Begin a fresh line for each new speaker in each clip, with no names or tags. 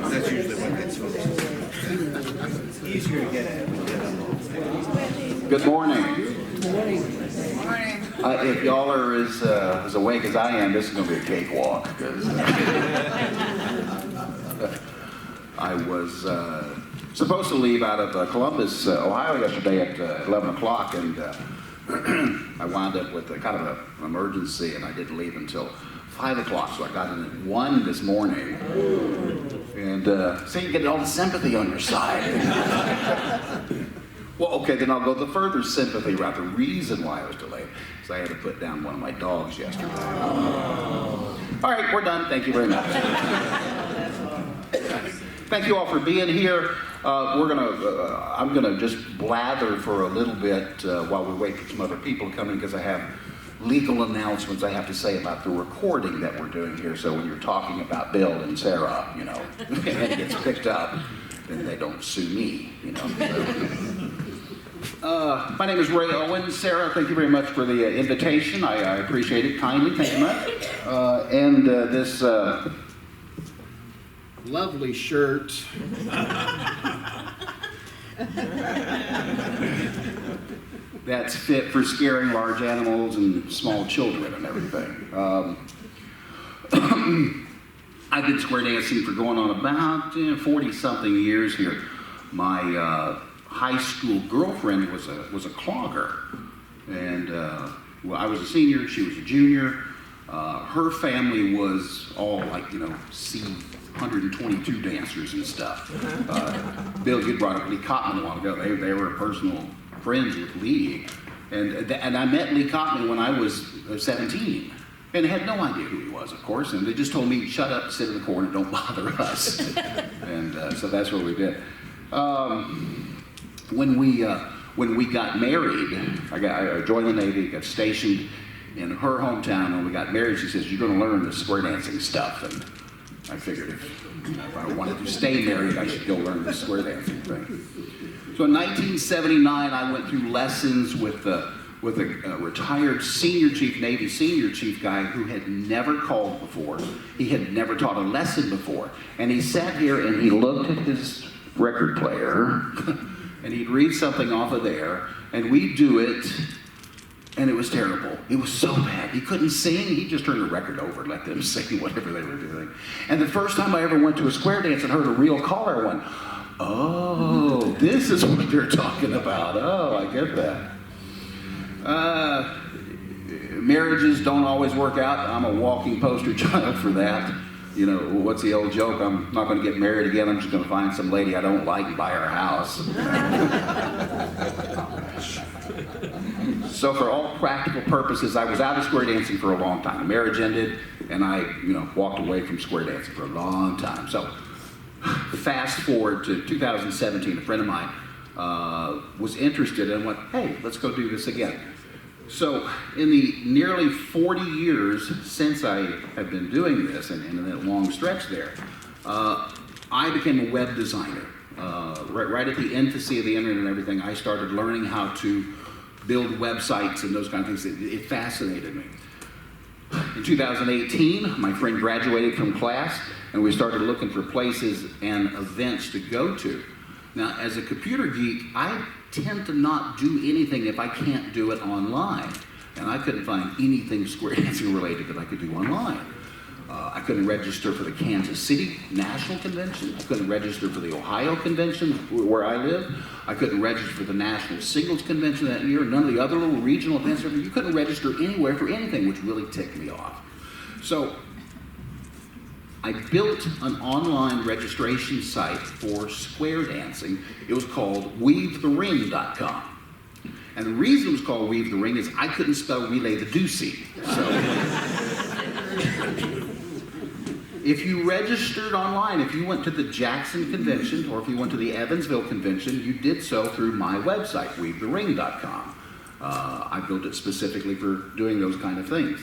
That's usually what gets folks. Easier to get at.
Good morning. If y'all are as awake as I am, this is going to be a cakewalk. I was supposed to leave out of Columbus, Ohio yesterday at 11 o'clock, and I wound up with kind of an emergency, and I didn't leave until 5 o'clock, so I got in at 1 this morning. And so you get all the sympathy on your side. Well, okay, then I'll go the further sympathy route. The reason why I was delayed is I had to put down one of my dogs yesterday. All right, we're done. Thank you very much. Thank you all for being here. I'm gonna just blather for a little bit while we wait for some other people to come in, because I have legal announcements I have to say about the recording that we're doing here. So when you're talking about Bill and Sarah, you know, and it gets picked up, then they don't sue me, you know. My name is Ray Owen. Sarah, thank you very much for the invitation. I appreciate it kindly. Thank you much. And this lovely shirt. That's fit for scaring large animals and small children and everything. I've been square dancing for going on about 40-something years here. My high school girlfriend was a clogger, and well, I was a senior, she was a junior. Her family was all like, you know, C-122 dancers and stuff. Bill, you brought up Lee Cotman a while ago. They were personal friends with Lee, and I met Lee Cotman when I was 17, and had no idea who he was, of course, and they just told me, shut up, sit in the corner, don't bother us. And so that's what we did. When we got married, I joined the Navy, got stationed in her hometown. When we got married, she says, you're going to learn the square dancing stuff. And I figured if I wanted to stay married, I should go learn the square dancing thing. So in 1979, I went through lessons with a retired senior chief, Navy senior chief guy who had never called before. He had never taught a lesson before. And he sat here and he looked at his record player and he'd read something off of there, and we'd do it, and it was terrible. It was so bad. He couldn't sing. He just turned the record over and let them sing whatever they were doing. And the first time I ever went to a square dance and heard a real caller, I went, oh, this is what they're talking about. Oh, I get that. Marriages don't always work out. I'm a walking poster child for that. You know, what's the old joke? I'm not going to get married again. I'm just going to find some lady I don't like and buy her house. So for all practical purposes, I was out of square dancing for a long time. The marriage ended, and I, you know, walked away from square dancing for a long time. So fast forward to 2017, a friend of mine was interested and went, hey, let's go do this again. So in the nearly 40 years since I have been doing this, and in that long stretch there, I became a web designer. Right at the infancy of the internet and everything, I started learning how to build websites and those kind of things. It fascinated me. In 2018, my friend graduated from class, and we started looking for places and events to go to. Now, as a computer geek, I tend to not do anything if I can't do it online. And I couldn't find anything square dancing related that I could do online. I couldn't register for the Kansas City National Convention. I couldn't register for the Ohio Convention where I live. I couldn't register for the National Singles Convention that year. None of the other little regional events. You couldn't register anywhere for anything, which really ticked me off. So I built an online registration site for square dancing. It was called WeaveTheRing.com. And the reason it was called Weave the Ring is I couldn't spell relay the doocy. So if you registered online, if you went to the Jackson Convention or if you went to the Evansville Convention, you did so through my website, WeaveTheRing.com. I built it specifically for doing those kind of things.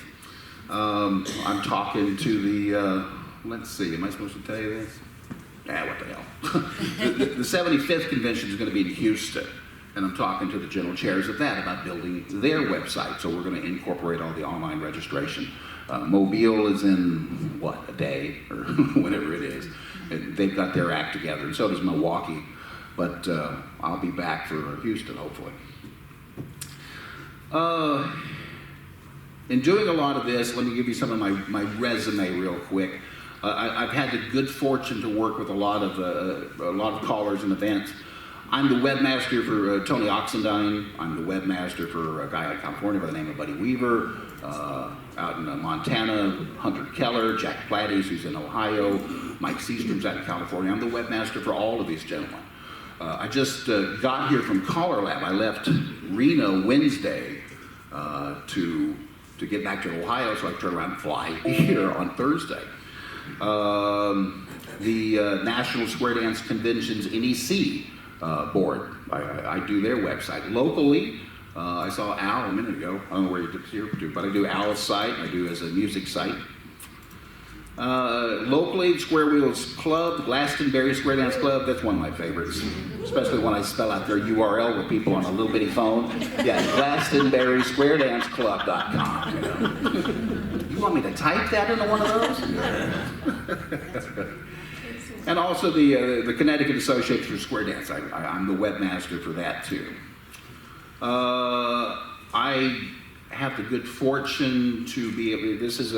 I'm talking to the, let's see, am I supposed to tell you this? What the hell. the 75th convention is going to be in Houston, and I'm talking to the general chairs of that about building their website. So we're going to incorporate all the online registration Mobile is in, what, a day, or whatever it is. They've got their act together, and so does Milwaukee. But I'll be back for Houston, hopefully. In doing a lot of this, let me give you some of my resume real quick. I've had the good fortune to work with a lot of callers and events. I'm the webmaster for Tony Oxendine. I'm the webmaster for a guy out of California by the name of Buddy Weaver. Out in Montana, Hunter Keller, Jack Platties, who's in Ohio, Mike Seastrom's out in California. I'm the webmaster for all of these gentlemen. I just got here from Caller Lab. I left Reno Wednesday to get back to Ohio so I could turn around and fly here on Thursday. The National Square Dance Convention's NEC board, I do their website. Locally, I saw Al a minute ago. I don't know where you're here to, but I do Al's site. I do as a music site. Locally, Square Wheels Club, Glastonbury Square Dance Club, that's one of my favorites, especially when I spell out their URL with people on a little bitty phone. Yeah, GlastonburySquareDanceClub.com. You know. You want me to type that into one of those? And also the Connecticut Association for Square Dance. I'm the webmaster for that too. I have the good fortune to be able. This is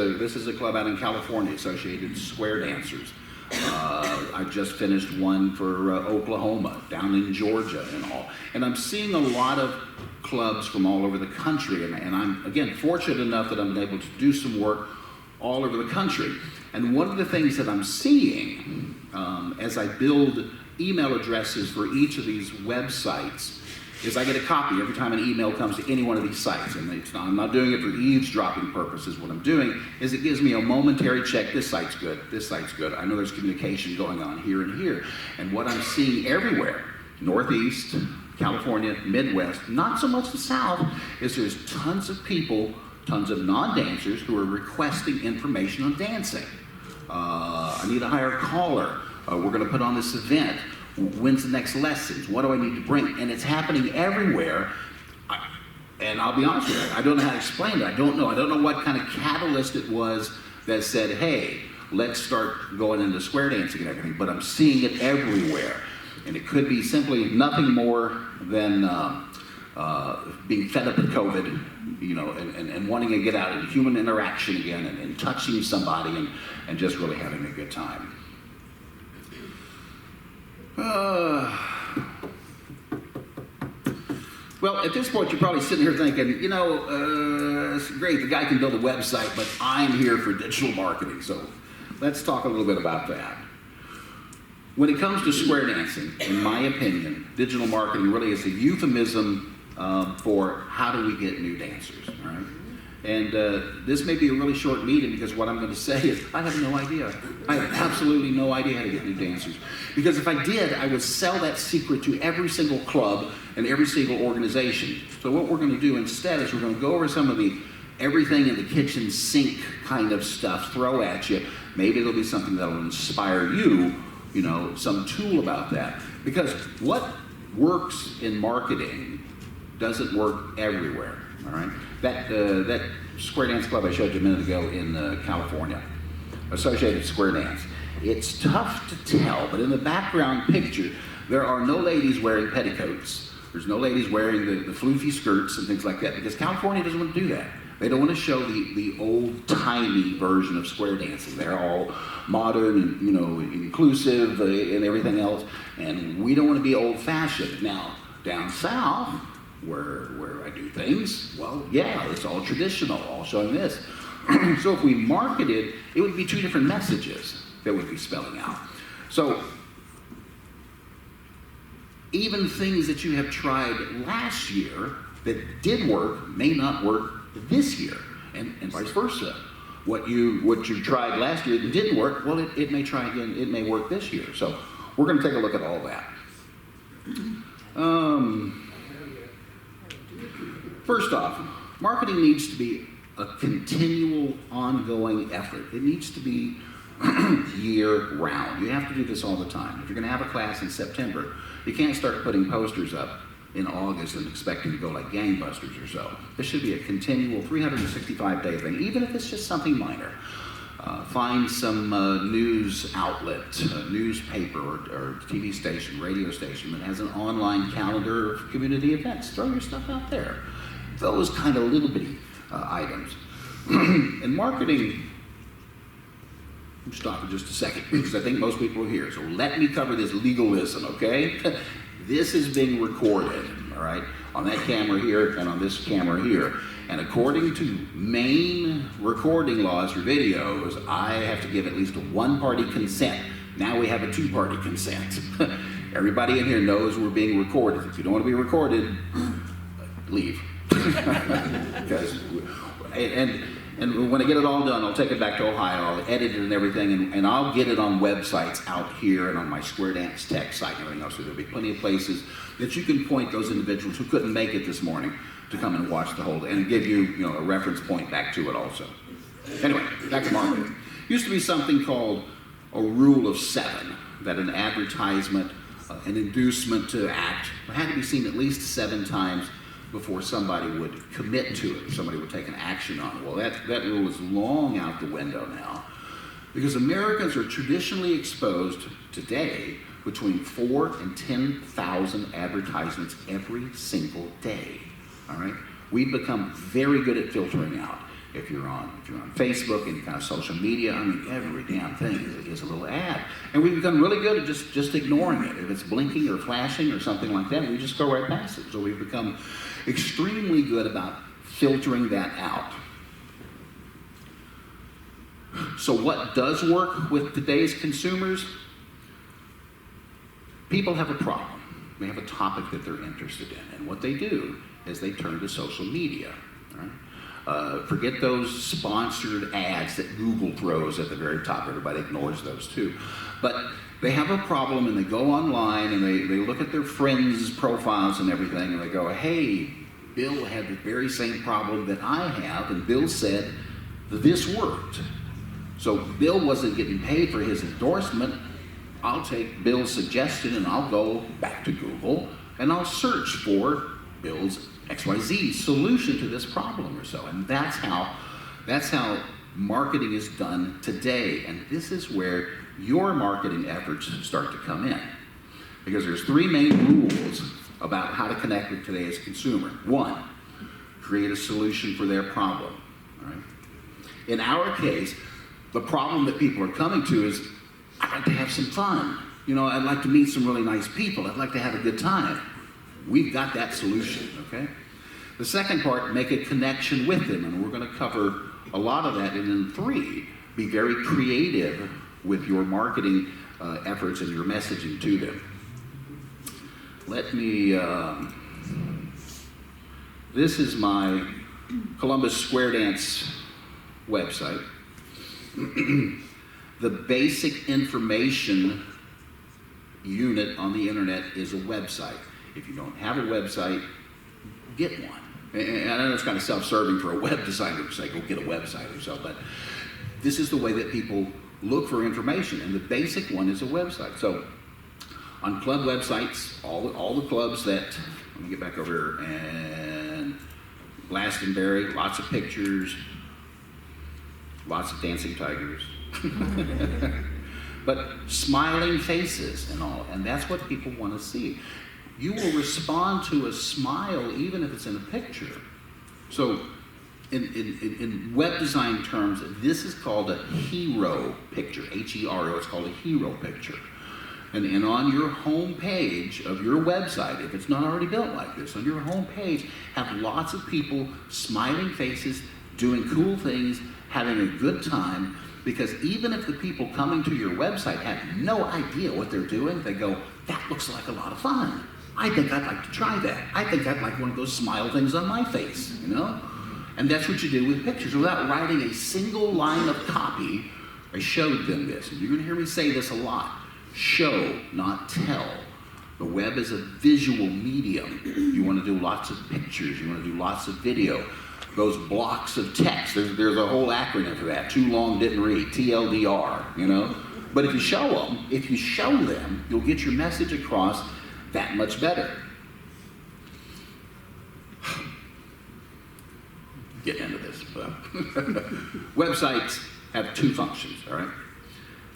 a club out in California, Associated Square Dancers. I just finished one for Oklahoma, down in Georgia, and all. And I'm seeing a lot of clubs from all over the country, and I'm again fortunate enough that I'm able to do some work all over the country. And one of the things that I'm seeing as I build email addresses for each of these websites is I get a copy every time an email comes to any one of these sites. And I'm not doing it for eavesdropping purposes. What I'm doing is it gives me a momentary check. This site's good. This site's good. I know there's communication going on here and here. And what I'm seeing everywhere, Northeast, California, Midwest, not so much the South, is there's tons of people, tons of non-dancers who are requesting information on dancing. I need to hire a caller. We're going to put on this event. When's the next lessons? What do I need to bring? And it's happening everywhere. And I'll be honest with you, I don't know how to explain it. I don't know what kind of catalyst it was that said, hey, let's start going into square dancing and everything. But I'm seeing it everywhere. And it could be simply nothing more than being fed up with COVID, you know, and wanting to get out in human interaction again and touching somebody and just really having a good time. Well, at this point, you're probably sitting here thinking, you know, it's great, the guy can build a website, but I'm here for digital marketing. So let's talk a little bit about that. When it comes to square dancing, in my opinion, digital marketing really is a euphemism for how do we get new dancers, all right? And this may be a really short meeting because what I'm going to say is I have no idea. I have absolutely no idea how to get new dancers. Because if I did, I would sell that secret to every single club and every single organization. So what we're going to do instead is we're going to go over some of the everything in the kitchen sink kind of stuff, throw at you. Maybe it'll be something that will inspire you, you know, some tool about that. Because what works in marketing doesn't work everywhere, all right? That Square Dance Club I showed you a minute ago in California, Associated Square Dance, it's tough to tell, but in the background picture, there are no ladies wearing petticoats. There's no ladies wearing the floofy skirts and things like that, because California doesn't want to do that. They don't want to show the old-timey version of square dancing. They're all modern and, you know, inclusive and everything else, and we don't want to be old-fashioned. Now, down south, where I do things, well, yeah, it's all traditional, all showing this. So if we marketed, it would be two different messages that would be spelling out. So even things that you have tried last year that did work may not work this year, and vice versa. What you tried last year that didn't work, well, it may try again, it may work this year. So we're going to take a look at all that. First off, marketing needs to be a continual, ongoing effort. It needs to be year-round. You have to do this all the time. If you're going to have a class in September, you can't start putting posters up in August and expecting to go like gangbusters or so. This should be a continual 365-day thing, even if it's just something minor. Find some news outlet, newspaper or TV station, radio station that has an online calendar of community events. Throw your stuff out there. Those kind of little bitty items. In marketing, I'm stopping just a second because I think most people are here. So let me cover this legalism, okay? This is being recorded, all right, on that camera here and on this camera here. And according to Maine recording laws for videos, I have to give at least a one-party consent. Now we have a two-party consent. Everybody in here knows we're being recorded. If you don't want to be recorded, leave. Because, and when I get it all done, I'll take it back to Ohio, I'll edit it and everything, and I'll get it on websites out here and on my Square Dance Tech site and everything else. So there'll be plenty of places that you can point those individuals who couldn't make it this morning to come and watch the whole, and give you, a reference point back to it also. Anyway, back to marketing. Used to be something called a rule of 7, that an advertisement, an inducement to act, had to be seen at least 7 times before somebody would commit to it, or somebody would take an action on it. Well, that rule is long out the window now, because Americans are traditionally exposed today between 4,000 and 10,000 advertisements every single day. All right, we've become very good at filtering out. If you're on Facebook and kind of social media, I mean, every damn thing is a little ad, and we've become really good at just ignoring it. If it's blinking or flashing or something like that, we just go right past it. So we've become extremely good about filtering that out. So what does work with today's consumers? People have a problem. They have a topic that they're interested in, and what they do is they turn to social media. Right? Forget those sponsored ads that Google throws at the very top. Everybody ignores those too. But they have a problem, and they go online and they look at their friends' profiles and everything, and they go, hey, Bill had the very same problem that I have, and Bill said this worked. So Bill wasn't getting paid for his endorsement. I'll take Bill's suggestion and I'll go back to Google and I'll search for Bill's XYZ solution to this problem or so. And that's how marketing is done today. And this is where your marketing efforts start to come in. Because there's 3 main rules about how to connect with today's consumer. 1, create a solution for their problem. All right? In our case, the problem that people are coming to is, I'd like to have some fun. I'd like to meet some really nice people. I'd like to have a good time. We've got that solution, okay? The second part, make a connection with them, and we're going to cover a lot of that. And then 3, be very creative with your marketing efforts and your messaging to them. Let me, this is my Columbus Square Dance website. The basic information unit on the internet is a website. If you don't have a website, get one. And I know it's kind of self-serving for a web designer to say, go get a website or so, but this is the way that people look for information, and the basic one is a website. So on club websites, all the clubs that, let me get back over here, and Glastonbury, lots of pictures, lots of dancing tigers, but smiling faces and all, and that's what people want to see. You will respond to a smile even if it's in a picture. So in web design terms, this is called a hero picture, H-E-R-O, it's called a hero picture. And on your home page of your website, if it's not already built like this, on your home page, have lots of people, smiling faces, doing cool things, having a good time, because even if the people coming to your website have no idea what they're doing, they go, that looks like a lot of fun. I think I'd like to try that. I think I'd like one of those smile things on my face, And that's what you do with pictures. Without writing a single line of copy, I showed them this. And you're going to hear me say this a lot. Show, not tell. The web is a visual medium. You want to do lots of pictures. You want to do lots of video. Those blocks of text, there's a whole acronym for that. Too long, didn't read, TLDR, But if you show them, you'll get your message across that much better. getting into this. But websites have two functions, all right?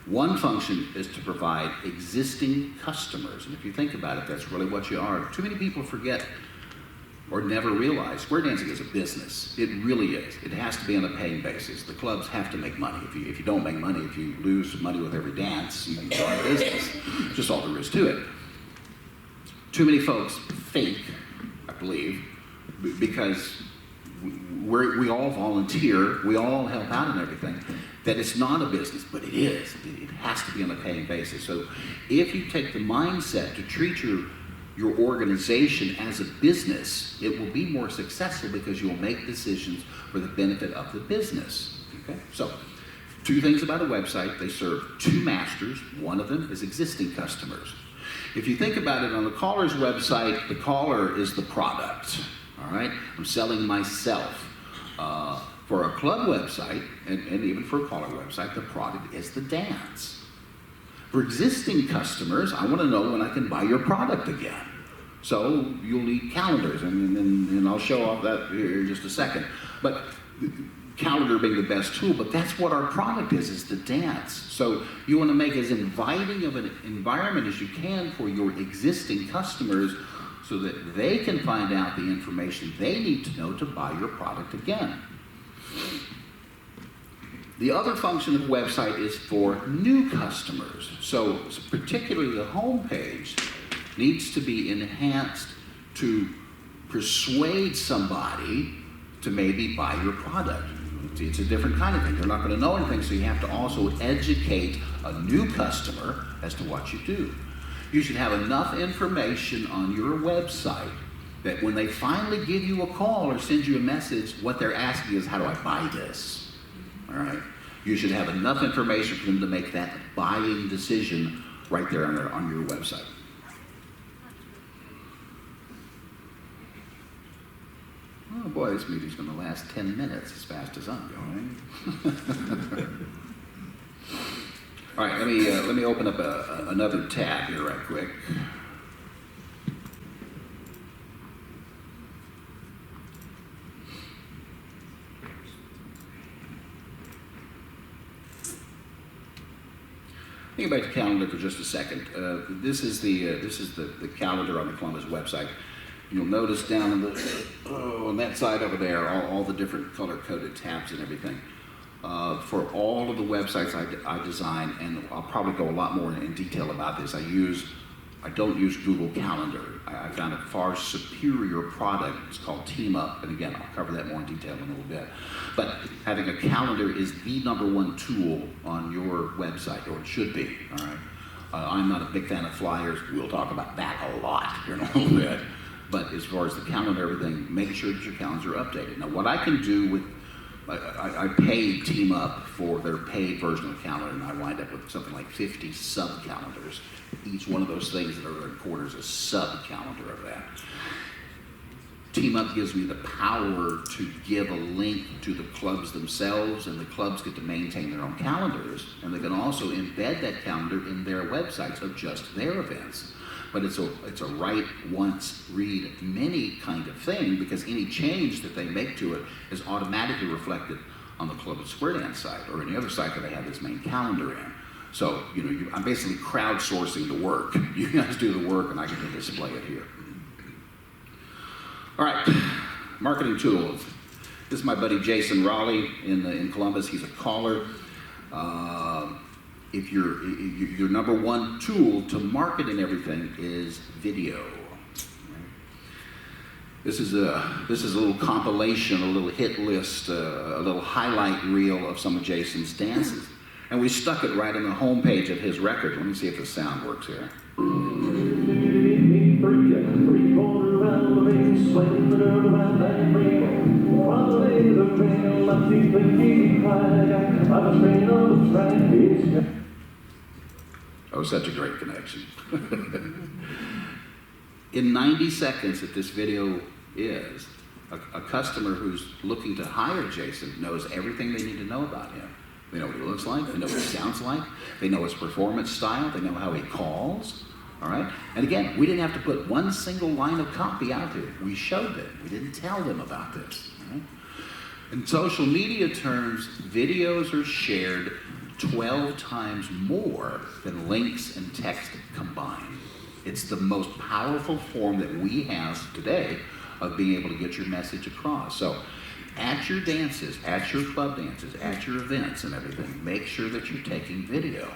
One function is to provide existing customers. And if you think about it, that's really what you are. Too many people forget or never realize square dancing is a business. It really is. It has to be on a paying basis. The clubs have to make money. If you don't make money, if you lose money with every dance, you start a business. Just all there is to it. Too many folks think, I believe, because we all volunteer, we all help out and everything, that it's not a business, but it is. It has to be on a paying basis. So if you take the mindset to treat your organization as a business, it will be more successful because you'll make decisions for the benefit of the business. Okay? So, two things about a website. They serve two masters. One of them is existing customers. If you think about it, on the caller's website, the caller is the product. All right? I'm selling myself. For a club website, and even for a caller website, the product is the dance. For existing customers, I want to know when I can buy your product again. So you'll need calendars, and I'll show off that here in just a second. But calendar being the best tool, but that's what our product is the dance. So you want to make as inviting of an environment as you can for your existing customers so that they can find out the information they need to know to buy your product again. The other function of the website is for new customers. So particularly the home page needs to be enhanced to persuade somebody to maybe buy your product. It's a different kind of thing. They're not going to know anything, so you have to also educate a new customer as to what you do. You should have enough information on your website that when they finally give you a call or send you a message, what they're asking is, how do I buy this? All right? You should have enough information for them to make that buying decision right there on your website. Oh boy, this meeting's going to last 10 minutes as fast as I'm going. All right, let me open up another tab here right quick. Think about the calendar for just a second. This is the calendar on the Columbus website. You'll notice down on that side over there, all the different color-coded tabs and everything. For all of the websites I design, and I'll probably go a lot more in detail about this, I don't use Google Calendar. I found a far superior product. It's called Team Up, and again, I'll cover that more in detail in a little bit. But having a calendar is the #1 tool on your website, or it should be, all right? I'm not a big fan of flyers. We'll talk about that a lot here in a little bit. But as far as the calendar and everything, make sure that your calendars are updated. Now, what I can do with, I paid Team Up for their paid version of the calendar, and I wind up with something like 50 sub-calendars. Each one of those things that are in quarters is a sub-calendar of that. Team Up gives me the power to give a link to the clubs themselves, and the clubs get to maintain their own calendars, and they can also embed that calendar in their websites of just their events. But it's a write once, read many kind of thing, because any change that they make to it is automatically reflected on the Club at Square Dance site or any other site that they have this main calendar in. So, I'm basically crowdsourcing the work. You guys do the work, and I get to display it here. All right, marketing tools. This is my buddy Jason Raleigh in Columbus. He's a caller. If your #1 tool to market and everything is video. This is a little compilation, a little hit list, a little highlight reel of some of Jason's dances. And we stuck it right on the home page of his record. Let me see if the sound works here. Oh, such a great connection. In 90 seconds that this video is, a customer who's looking to hire Jason knows everything they need to know about him. They know what he looks like, they know what he sounds like, they know his performance style, they know how he calls, all right? And again, we didn't have to put one single line of copy out there. We showed them. We didn't tell them about this, all right? In social media terms, videos are shared 12 times more than links and text combined. It's the most powerful form that we have today of being able to get your message across. So at your dances, at your club dances, at your events and everything, make sure that you're taking video.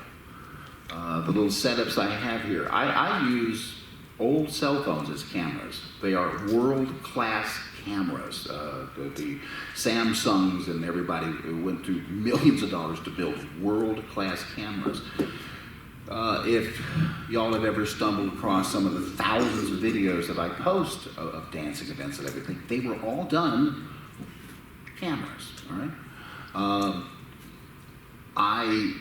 The little setups I have here, I use old cell phones as cameras. They are world-class cameras. The Samsungs and everybody went through millions of dollars to build world-class cameras. If y'all have ever stumbled across some of the thousands of videos that I post of dancing events and everything, they were all done cameras, all right? I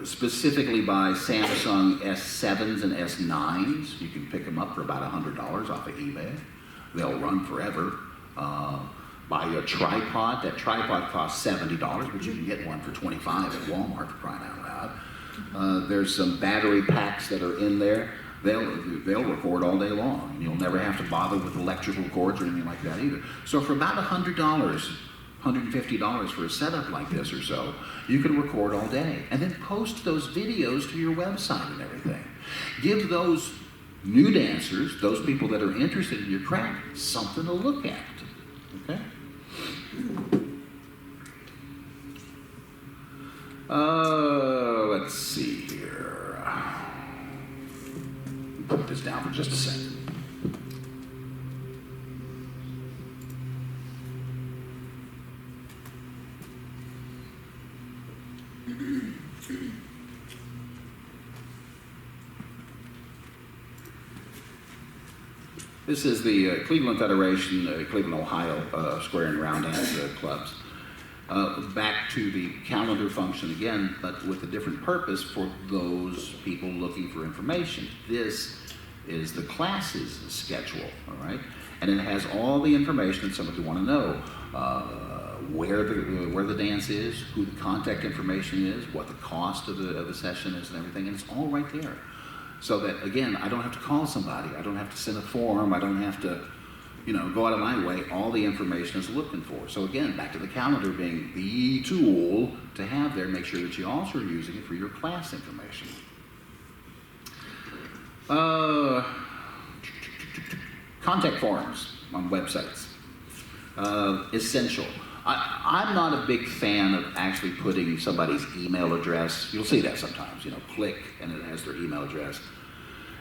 specifically buy Samsung S7s and S9s. You can pick them up for about $100 off of eBay. They'll run forever. Buy a tripod. That tripod costs $70, but you can get one for $25 at Walmart, for crying out loud. There's some battery packs that are in there. They'll record all day long, and you'll never have to bother with electrical cords or anything like that either. So for about $100, $150 for a setup like this or so, you can record all day and then post those videos to your website and everything. Give those new dancers, those people that are interested in your craft, something to look at, okay? Let's see here. Put this down for just a second. This is the Cleveland Federation, Cleveland, Ohio Square and Round Dance clubs. Back to the calendar function again, but with a different purpose for those people looking for information. This is the classes schedule, all right? And it has all the information that somebody want to know. Where the dance is, who the contact information is, what the cost of the session is and everything, and it's all right there. So that, again, I don't have to call somebody, I don't have to send a form, I don't have to, go out of my way. All the information is looking for. So again, back to the calendar being the tool to have there, make sure that you also are using it for your class information. Contact forms on websites. Essential. I'm not a big fan of actually putting somebody's email address. You'll see that sometimes, click and it has their email address.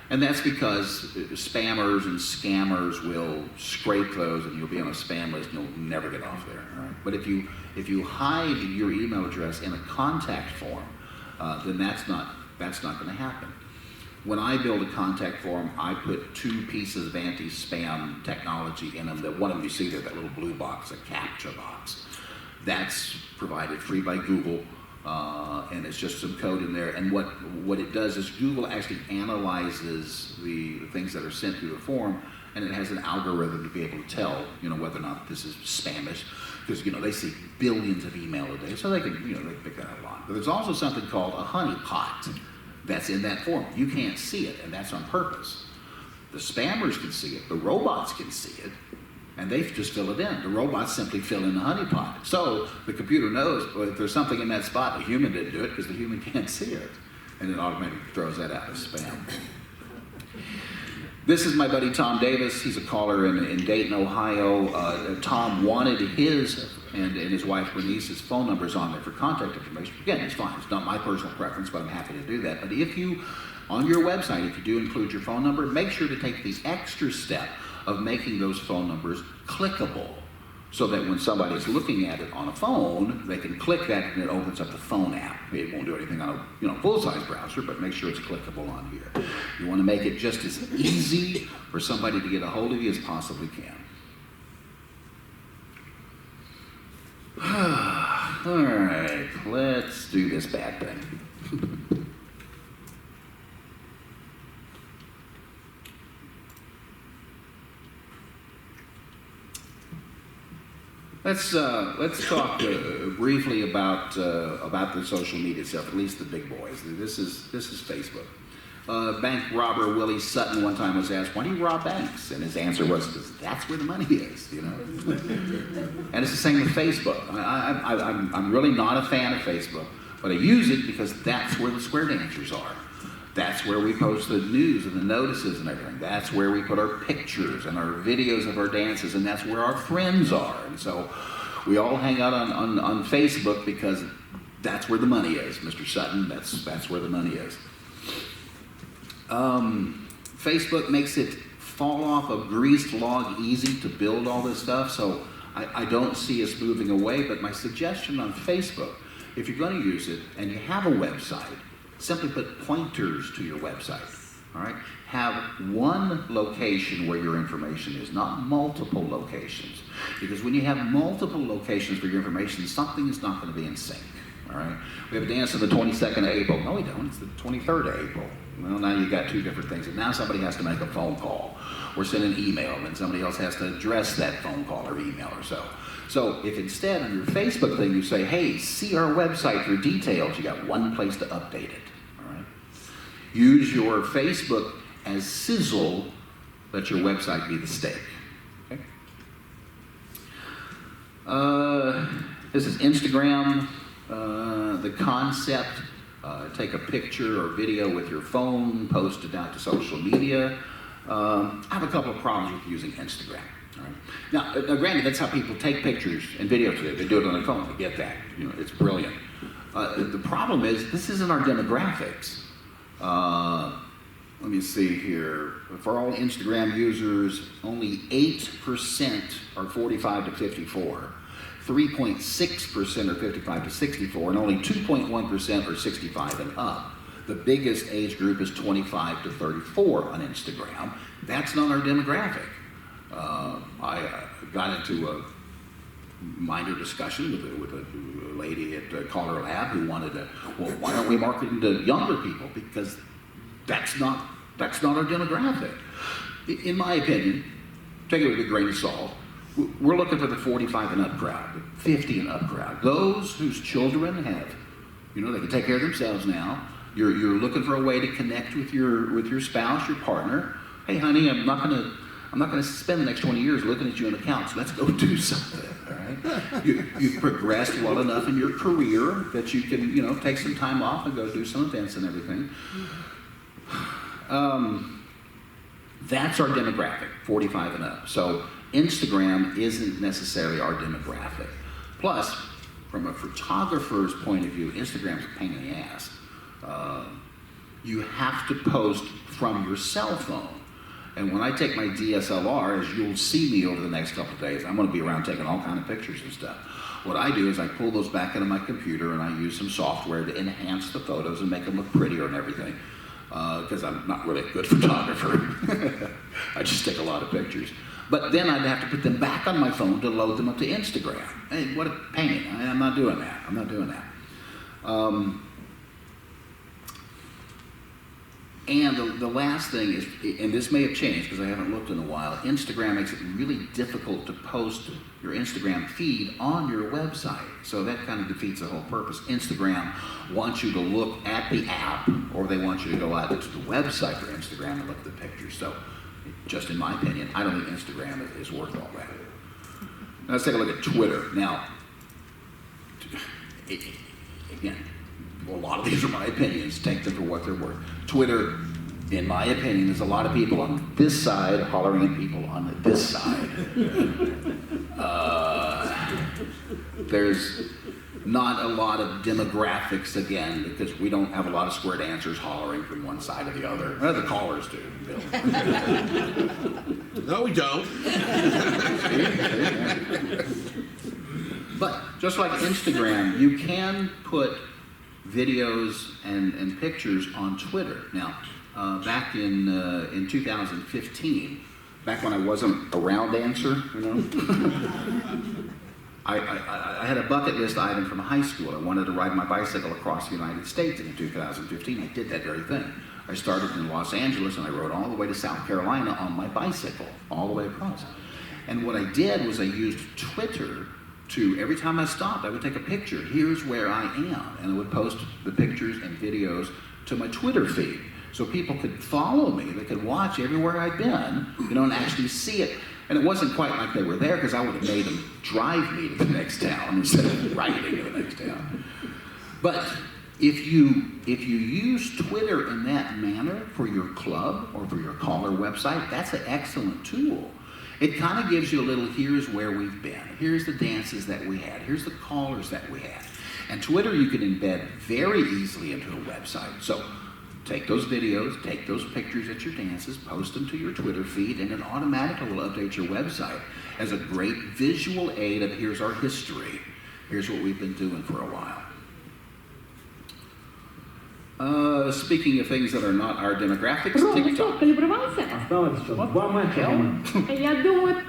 And that's because spammers and scammers will scrape those and you'll be on a spam list and you'll never get off there. All right? But if you hide your email address in a contact form, then that's not going to happen. When I build a contact form, I put 2 pieces of anti-spam technology in them. That one of them you see there, that little blue box, a CAPTCHA box. That's provided free by Google, and it's just some code in there. And what it does is Google actually analyzes the things that are sent through the form, and it has an algorithm to be able to tell, whether or not this is spamish, because they see billions of email a day, so they can, they can pick that up a lot. But there's also something called a honeypot. That's in that form. You can't see it, and that's on purpose. The spammers can see it, the robots can see it, and they just fill it in. The robots simply fill in the honeypot. So the computer knows, well, if there's something in that spot, the human didn't do it because the human can't see it, and it automatically throws that out as spam. This is my buddy Tom Davis. He's a caller in Dayton, Ohio. Tom wanted his and his wife Bernice's phone numbers on there for contact information. Again, it's fine. It's not my personal preference, but I'm happy to do that. But if you, on your website, if you do include your phone number, make sure to take the extra step of making those phone numbers clickable, so that when somebody's looking at it on a phone, they can click that and it opens up the phone app. It won't do anything on a full-size browser, but make sure it's clickable on here. You want to make it just as easy for somebody to get a hold of you as possibly can. All right, let's do this bad thing. Let's talk briefly about the social media stuff. At least the big boys. This is Facebook. bank robber Willie Sutton one time was asked, "Why do you rob banks?" And his answer was, "Because that's where the money is, you know." And it's the same with Facebook. I'm really not a fan of Facebook, but I use it because that's where the square dancers are. That's where we post the news and the notices and everything. That's where we put our pictures and our videos of our dances, and that's where our friends are. And so we all hang out on Facebook because that's where the money is, Mr. Sutton. That's where the money is. Facebook makes it fall off a greased log easy to build all this stuff, so I don't see us moving away, but my suggestion on Facebook, if you're going to use it and you have a website, simply put pointers to your website, all right? Have one location where your information is, not multiple locations. Because when you have multiple locations for your information, something is not going to be in sync, all right? We have a dance on the 22nd of April. No, we don't. It's the 23rd of April. Well, now you've got two different things. And now somebody has to make a phone call or send an email, and somebody else has to address that phone call or email or so. So if instead on your Facebook thing you say, "Hey, see our website for details," you got one place to update it. Use your Facebook as sizzle, let your website be the steak. Okay? This is Instagram. The concept, take a picture or video with your phone, post it out to social media. I have a couple of problems with using Instagram. All right? Now, granted, that's how people take pictures and videos today. They do it on their phone. I get that. You know, it's brilliant. The problem is this isn't our demographics. Let me see here. For all Instagram users, only 8% are 45 to 54, 3.6% are 55 to 64, and only 2.1% are 65 and up. The biggest age group is 25 to 34 on Instagram. That's not our demographic. I got into a minor discussion with a lady at Color Lab who wanted to, well, why aren't we marketing to younger people? Because that's not our demographic. In my opinion, take it with a grain of salt, we're looking for the 45 and up crowd, the 50 and up crowd. Those whose children have, you know, they can take care of themselves now. You're looking for a way to connect with your spouse, your partner. Hey, honey, I'm not gonna spend the next 20 years looking at you on the couch. Let's go do something. All right? You've progressed well enough in your career that you can, you know, take some time off and go do some events and everything. That's our demographic, 45 and up. So Instagram isn't necessarily our demographic. Plus, from a photographer's point of view, Instagram's a pain in the ass. You have to post from your cell phone. And when I take my DSLR, as you'll see me over the next couple of days, I'm going to be around taking all kinds of pictures and stuff. What I do is I pull those back into my computer and I use some software to enhance the photos and make them look prettier and everything. Because I'm not really a good photographer. I just take a lot of pictures. But then I'd have to put them back on my phone to load them up to Instagram. Hey, what a pain. I'm not doing that. I'm not doing that. And the last thing is, and this may have changed because I haven't looked in a while, Instagram makes it really difficult to post your Instagram feed on your website. So that kind of defeats the whole purpose. Instagram wants you to look at the app, or they want you to go out to the website for Instagram and look at the pictures. So, just in my opinion, I don't think Instagram is worth all that. Now let's take a look at Twitter. Now, again, a lot of these are my opinions. Take them for what they're worth. Twitter, in my opinion, there's a lot of people on this side hollering at people on this side. There's not a lot of demographics, again, because we don't have a lot of square dancers hollering from one side or the other. Well, the callers do, Bill.
No, we don't.
But just like Instagram, you can put videos and pictures on Twitter. Now, back in 2015, back when I wasn't a round dancer, you know, I had a bucket list item from high school. I wanted to ride my bicycle across the United States, and in 2015 I did that very thing. I started in Los Angeles and I rode all the way to South Carolina on my bicycle, all the way across. And what I did was I used Twitter to, every time I stopped, I would take a picture. Here's where I am. And I would post the pictures and videos to my Twitter feed. So people could follow me, they could watch everywhere I'd been, you know, and actually see it. And it wasn't quite like they were there, because I would have made them drive me to the next town instead of riding to the next town. But if you use Twitter in that manner for your club or for your caller website, that's an excellent tool. It kind of gives you a little, here's where we've been, here's the dances that we had, here's the callers that we had. And Twitter you can embed very easily into a website. So take those videos, take those pictures at your dances, post them to your Twitter feed, and it automatically will update your website as a great visual aid of here's our history, here's what we've been doing for a while. Speaking of things that are not our demographics, TikTok.
Осталось что? 2 матча, по-моему.
Я думаю...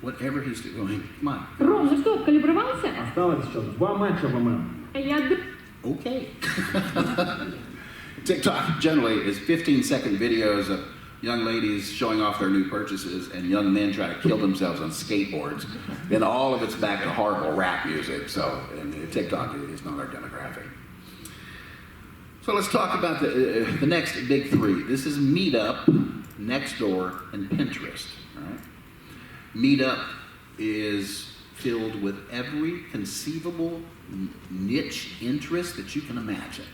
Whatever he's doing, come on.
Ром, ну что, калибровался?
Осталось что? 2 матча, по-моему.
Okay. TikTok generally is 15-second videos of young ladies showing off their new purchases and young men trying to kill themselves on skateboards. Then all of it's back to horrible rap music. So and TikTok is not our demographic. So let's talk about the next big three. This is Meetup, Nextdoor, and Pinterest. All right? Meetup is filled with every conceivable niche interest that you can imagine.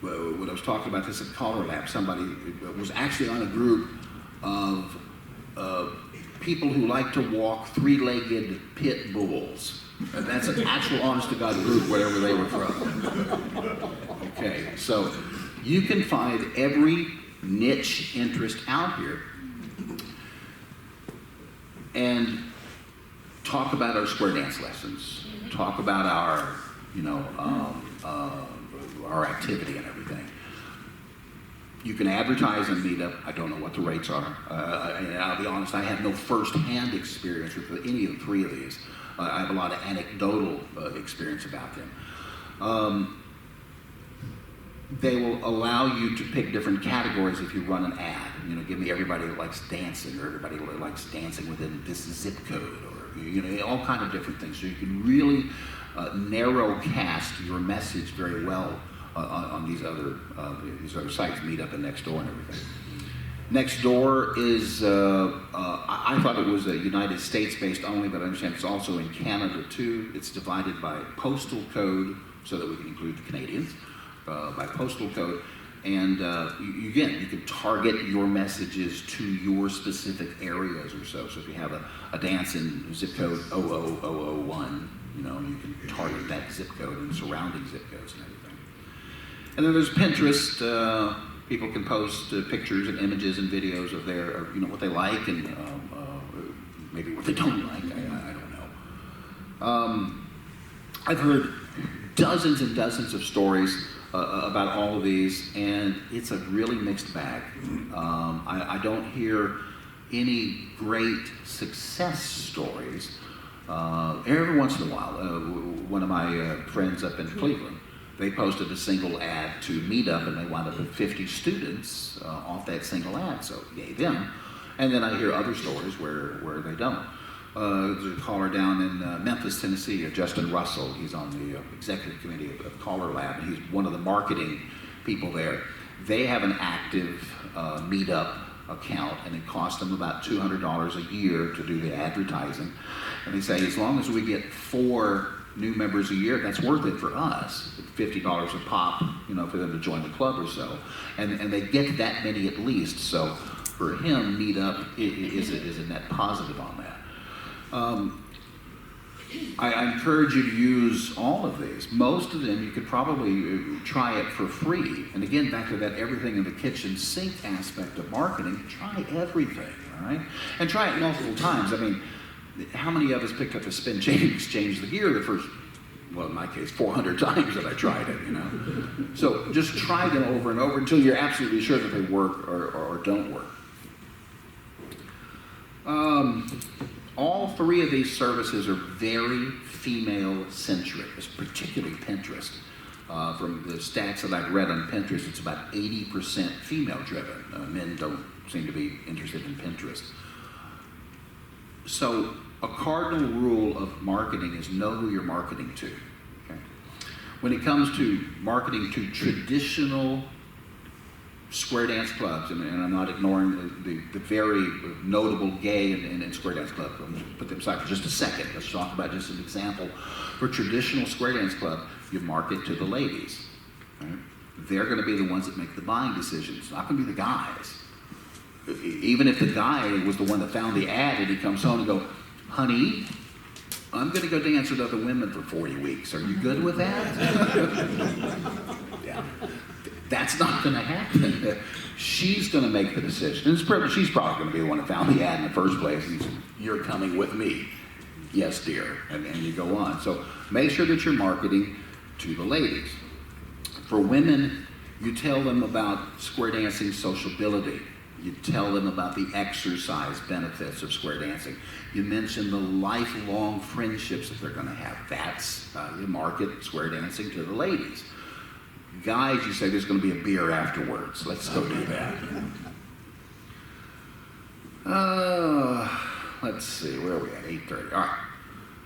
When I was talking about this at Caller Lab, somebody was actually on a group of people who like to walk three-legged pit bulls. And that's an actual honest-to-God group, wherever they were from. Okay, so you can find every niche interest out here and talk about our square dance lessons, talk about our, you know, our activity and everything. You can advertise on Meetup. I don't know what the rates are. I'll be honest, I have no first-hand experience with any of the three of these. I have a lot of anecdotal experience about them. They will allow you to pick different categories if you run an ad. You know, give me everybody that likes dancing, or everybody that likes dancing within this zip code, or you know, all kind of different things. So you can really narrow cast your message very well on these other sites, Meetup and Nextdoor and everything. Nextdoor is, I thought it was a United States based only, but I understand it's also in Canada too. It's divided by postal code so that we can include the Canadians, by postal code. And again, you can target your messages to your specific areas or so. So if you have a dance in zip code 00001, you know, you can target that zip code and surrounding zip codes and everything. And then there's Pinterest. People can post pictures and images and videos of their, you know, what they like and maybe what they don't like. I don't know. I've heard dozens and dozens of stories about all of these, and it's a really mixed bag. I don't hear any great success stories. Every once in a while, one of my friends up in Cleveland, they posted a single ad to Meetup, and they wound up with 50 students off that single ad, so yay them. And then I hear other stories where they don't. There's a caller down in Memphis, Tennessee, Justin Russell. He's on the executive committee of Caller Lab, and he's one of the marketing people there. They have an active Meetup account, and it costs them about $200 a year to do the advertising. And they say, as long as we get 4 new members a year, that's worth it for us. $50 a pop, you know, for them to join the club or so. And they get that many at least. So for him, Meetup is a net positive on that. I encourage you to use all of these. Most of them you could probably try it for free. And again, back to that everything in the kitchen sink aspect of marketing, try everything, all right? And try it multiple times. I mean, how many of us picked up a spin chain, exchanged the gear the first, well, in my case, 400 times that I tried it, you know? So just try them over and over until you're absolutely sure that they work or don't work. All 3 of these services are very female-centric, particularly Pinterest. From the stats that I've read on Pinterest, it's about 80% female-driven. Men don't seem to be interested in Pinterest. So a cardinal rule of marketing is know who you're marketing to. Okay? when it comes to marketing to traditional square dance clubs, and I'm not ignoring the very notable gay and square dance club. I'm going to put them aside for just a second. Let's talk about just an example. For traditional square dance club, you market to the ladies. Right? They're going to be the ones that make the buying decisions. It's not going to be the guys. Even if the guy was the one that found the ad and he comes home and go, honey, I'm going to go dance with other women for 40 weeks. Are you good with that? Yeah. That's not going to happen. She's going to make the decision. And she's probably going to be the one that found the ad in the first place. And says, you're coming with me. Yes, dear. And you go on. So make sure that you're marketing to the ladies. For women, you tell them about square dancing sociability. You tell them about the exercise benefits of square dancing. You mention the lifelong friendships that they're going to have. That's how you market square dancing to the ladies. Guys, you say there's going to be a beer afterwards. Let's go do that. Let's see, where are we at? 8:30. All right.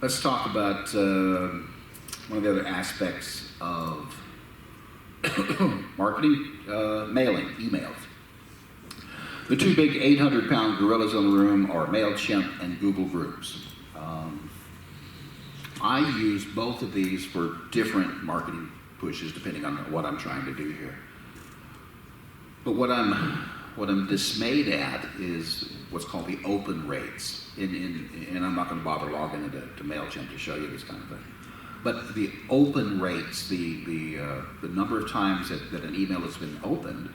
Let's talk about one of the other aspects of marketing, mailing, emails. The two big 800-pound gorillas in the room are MailChimp and Google Groups. I use both of these for different marketing pushes depending on what I'm trying to do here. But what I'm dismayed at is what's called the open rates. And I'm not going to bother logging into MailChimp to show you this kind of thing. But the open rates, the number of times that an email has been opened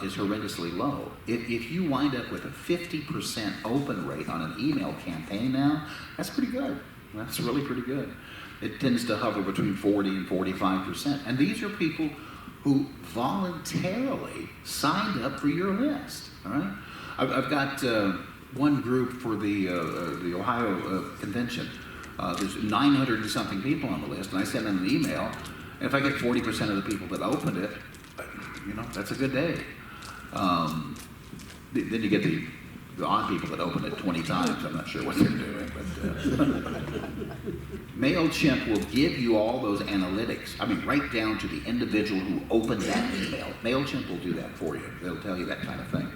is horrendously low. If you wind up with a 50% open rate on an email campaign now, that's pretty good. That's really pretty good. It tends to hover between 40 and 45%. And these are people who voluntarily signed up for your list, all right? I've got one group for the Ohio convention. There's 900 and something people on the list, and I send them an email, and if I get 40% of the people that opened it, you know, that's a good day. Then you get the odd people that open it 20 times. I'm not sure what they're doing, but MailChimp will give you all those analytics. I mean, right down to the individual who opened that email. MailChimp will do that for you. They'll tell you that kind of thing.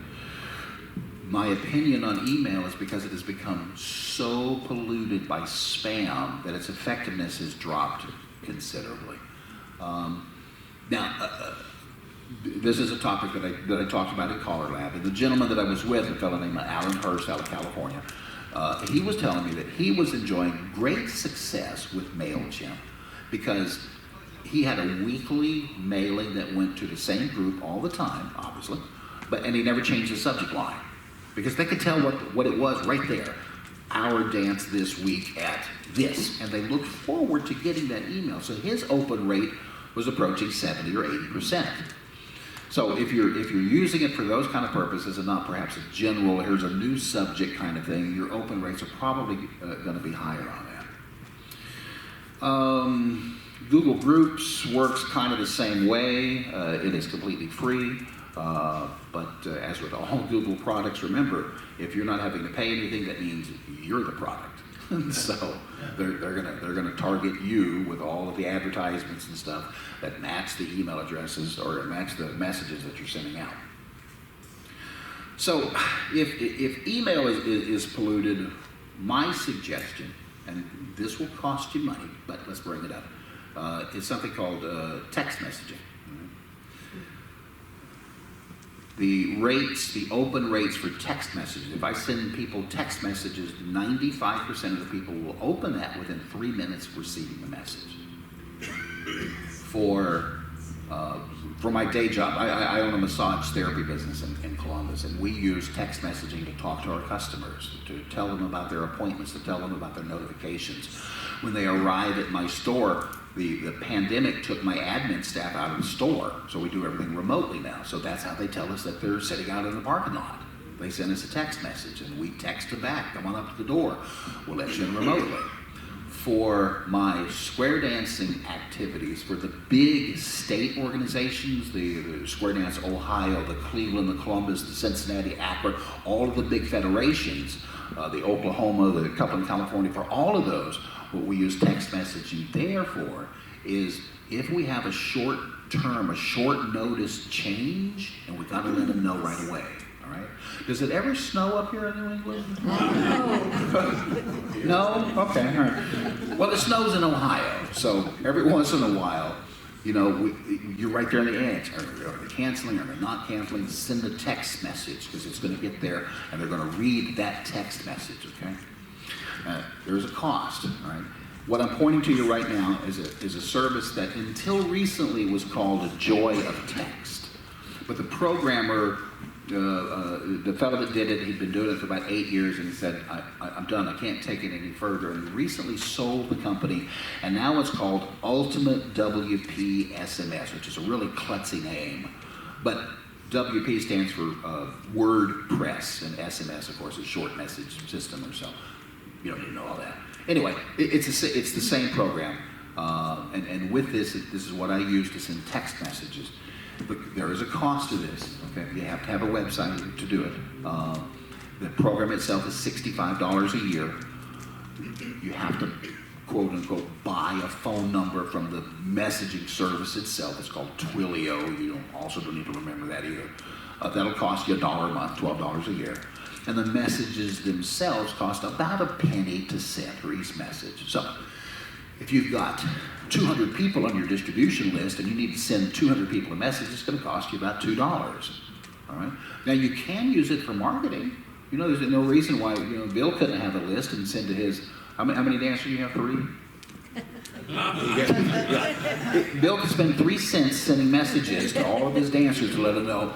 My opinion on email is because it has become so polluted by spam that its effectiveness has dropped considerably. This is a topic that I talked about in Collar Lab. And the gentleman that I was with, a fellow named Alan Hurst out of California, he was telling me that he was enjoying great success with MailChimp because he had a weekly mailing that went to the same group all the time, obviously, and he never changed the subject line because they could tell what it was right there. Our dance this week at this. And they looked forward to getting that email. So his open rate was approaching 70 or 80%. So if you're using it for those kind of purposes and not perhaps a general, here's a new subject kind of thing, your open rates are probably going to be higher on that. Google Groups works kind of the same way. It is completely free. But as with all Google products, remember, if you're not having to pay anything, that means you're the product. So they're gonna target you with all of the advertisements and stuff that match the email addresses or match the messages that you're sending out. So if email is polluted, my suggestion, and this will cost you money, but let's bring it up, is something called text messaging. The rates, the open rates for text messages, if I send people text messages, 95% of the people will open that within 3 minutes of receiving the message. For my day job, I own a massage therapy business in Columbus, and we use text messaging to talk to our customers, to tell them about their appointments, to tell them about their notifications. When they arrive at my store, the pandemic took my admin staff out of the store, so we do everything remotely now. So that's how they tell us that they're sitting out in the parking lot. They send us a text message, and we text them back, come on up to the door. We'll let you in remotely. For my square dancing activities, for the big state organizations, the Square Dance Ohio, the Cleveland, the Columbus, the Cincinnati, Akron, all of the big federations, the Oklahoma, the couple in California, for all of those, what we use text messaging there for is if we have a short term, a short notice change, and we gotta let them know right away, all right? Does it ever snow up here in New England? No? Okay, all right. Well, it snows in Ohio, so every once in a while, you know, you're right there on the edge. Are they canceling? Are they not canceling? Send a text message, because it's going to get there, and they're going to read that text message, okay? There's a cost, all right? What I'm pointing to you right now is a service that until recently was called a Joy of Text. But the programmer, the fellow that did it, he'd been doing it for about 8 years, and he said, I'm done, I can't take it any further. And he recently sold the company, and now it's called Ultimate WP SMS, which is a really klutzy name. But WP stands for WordPress, and SMS, of course, is short message system or so. You don't need to know all that. Anyway, it's the same program, and with this, this is what I use to send text messages. But there is a cost to this, okay? You have to have a website to do it. The program itself is $65 a year. You have to, quote unquote, buy a phone number from the messaging service itself. It's called Twilio. You also don't need to remember that either. That'll cost you $1 a month, $12 a year. And the messages themselves cost about a penny to send for each message. So if you've got 200 people on your distribution list and you need to send 200 people a message, it's going to cost you about $2. All right. Now you can use it for marketing. You know, there's no reason why Bill couldn't have a list and send to his. How many dancers do you have? 3. Bill could spend 3 cents sending messages to all of his dancers to let them know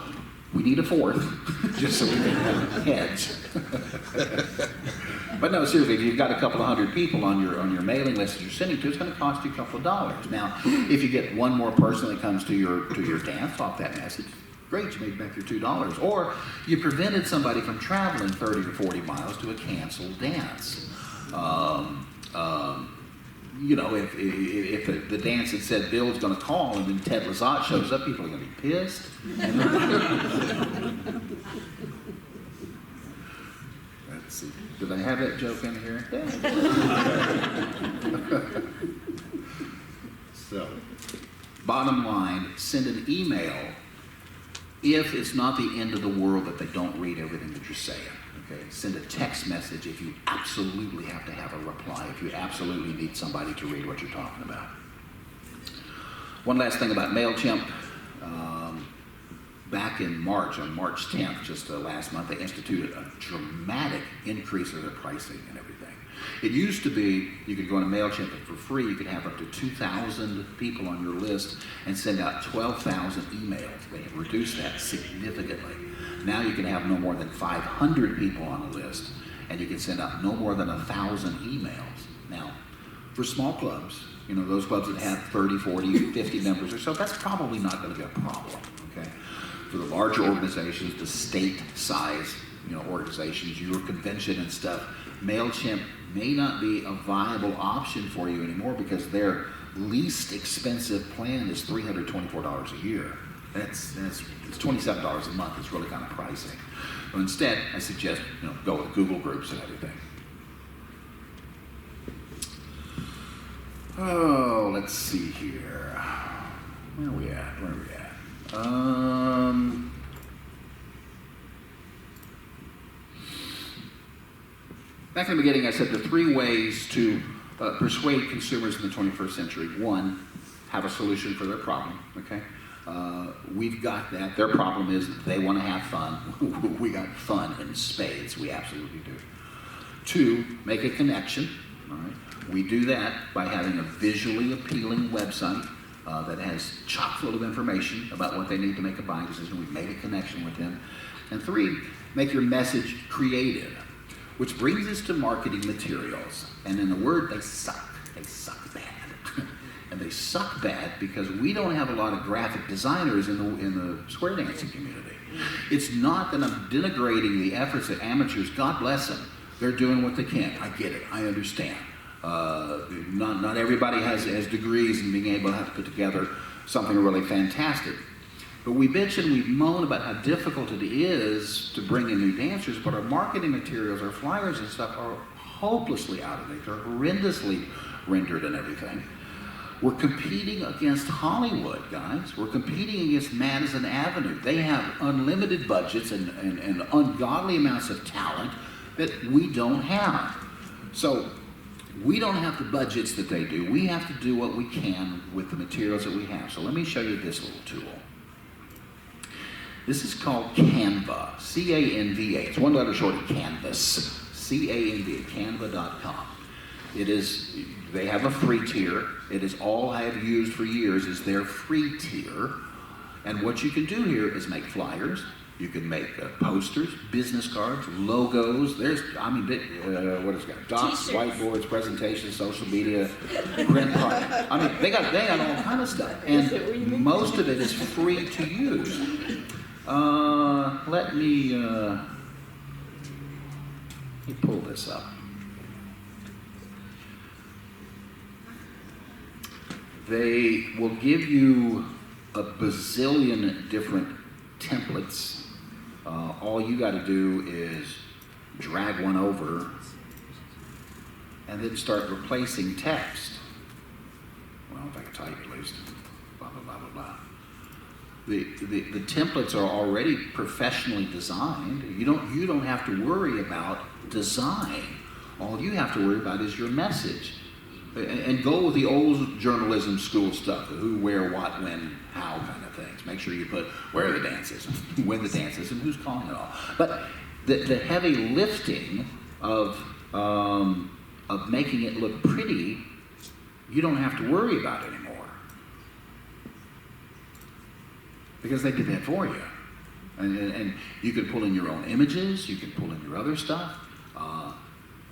we need a 4th, just so we can have heads. But no, seriously, if you've got a couple of hundred people on your mailing list that you're sending to, it's going to cost you a couple of dollars. Now, if you get one more person that comes to your dance off that message, great, you made back your $2. Or you prevented somebody from traveling 30 or 40 miles to a canceled dance. You know, if the dance had said Bill's going to call and then Ted Lizotte shows up, people are going to be pissed. Let's see. Did I have that joke in here? So, bottom line, send an email if it's not the end of the world that they don't read everything that you're saying. Okay, send a text message if you absolutely have to have a reply, if you absolutely need somebody to read what you're talking about. One last thing about MailChimp. Back in March, on March 10th, just last month, they instituted a dramatic increase in their pricing and everything. It used to be you could go on a MailChimp and for free you could have up to 2,000 people on your list and send out 12,000 emails. They have reduced that significantly. Now you can have no more than 500 people on a list, and you can send out no more than 1,000 emails. Now, for small clubs, you know, those clubs that have 30, 40, 50 members or so, that's probably not going to be a problem, okay? For the larger organizations, the state size, organizations, your convention and stuff, MailChimp may not be a viable option for you anymore because their least expensive plan is $324 a year. It's $27 a month. It's really kind of pricey. So instead, I suggest go with Google Groups and everything. Oh, let's see here. Where are we at? Back in the beginning, I said the 3 ways to persuade consumers in the 21st century. 1, have a solution for their problem, okay? We've got that. Their problem is that they want to have fun. We got fun in spades. We absolutely do. 2, make a connection, all right? We do that by having a visually appealing website that has chock full of information about what they need to make a buying decision. We've made a connection with them. And 3, make your message creative, which brings us to marketing materials. And in a word, they suck. They suck bad. And they suck bad because we don't have a lot of graphic designers in the square dancing community. It's not that I'm denigrating the efforts of amateurs. God bless them. They're doing what they can. I get it. I understand. Not everybody has degrees in being able to have to put together something really fantastic. But we bitch and we moan about how difficult it is to bring in new dancers, but our marketing materials, our flyers and stuff are hopelessly out of date. They're horrendously rendered and everything. We're competing against Hollywood, guys. We're competing against Madison Avenue. They have unlimited budgets and ungodly amounts of talent that we don't have. So we don't have the budgets that they do. We have to do what we can with the materials that we have. So let me show you this little tool. This is called Canva, C-A-N-V-A. It's one letter short of Canvas, C-A-N-V-A, canva.com. They have a free tier. It is all I have used for years is their free tier. And what you can do here is make flyers. You can make posters, business cards, logos. What is it got? Docs, whiteboards, presentations, social media, print cards. They got all kind of stuff. And most of it is free to use. Let me pull this up. They will give you a bazillion different templates. All you got to do is drag one over and then start replacing text. Well, if I can type at least. Blah, blah, blah, blah, blah. The templates are already professionally designed. You don't have to worry about design. All you have to worry about is your message. And go with the old journalism school stuff, who, where, what, when, how kind of things. Make sure you put where are the dances, when the dances, and who's calling it all. But the heavy lifting of making it look pretty, you don't have to worry about anymore. Because they did that for you. And you can pull in your own images, you can pull in your other stuff.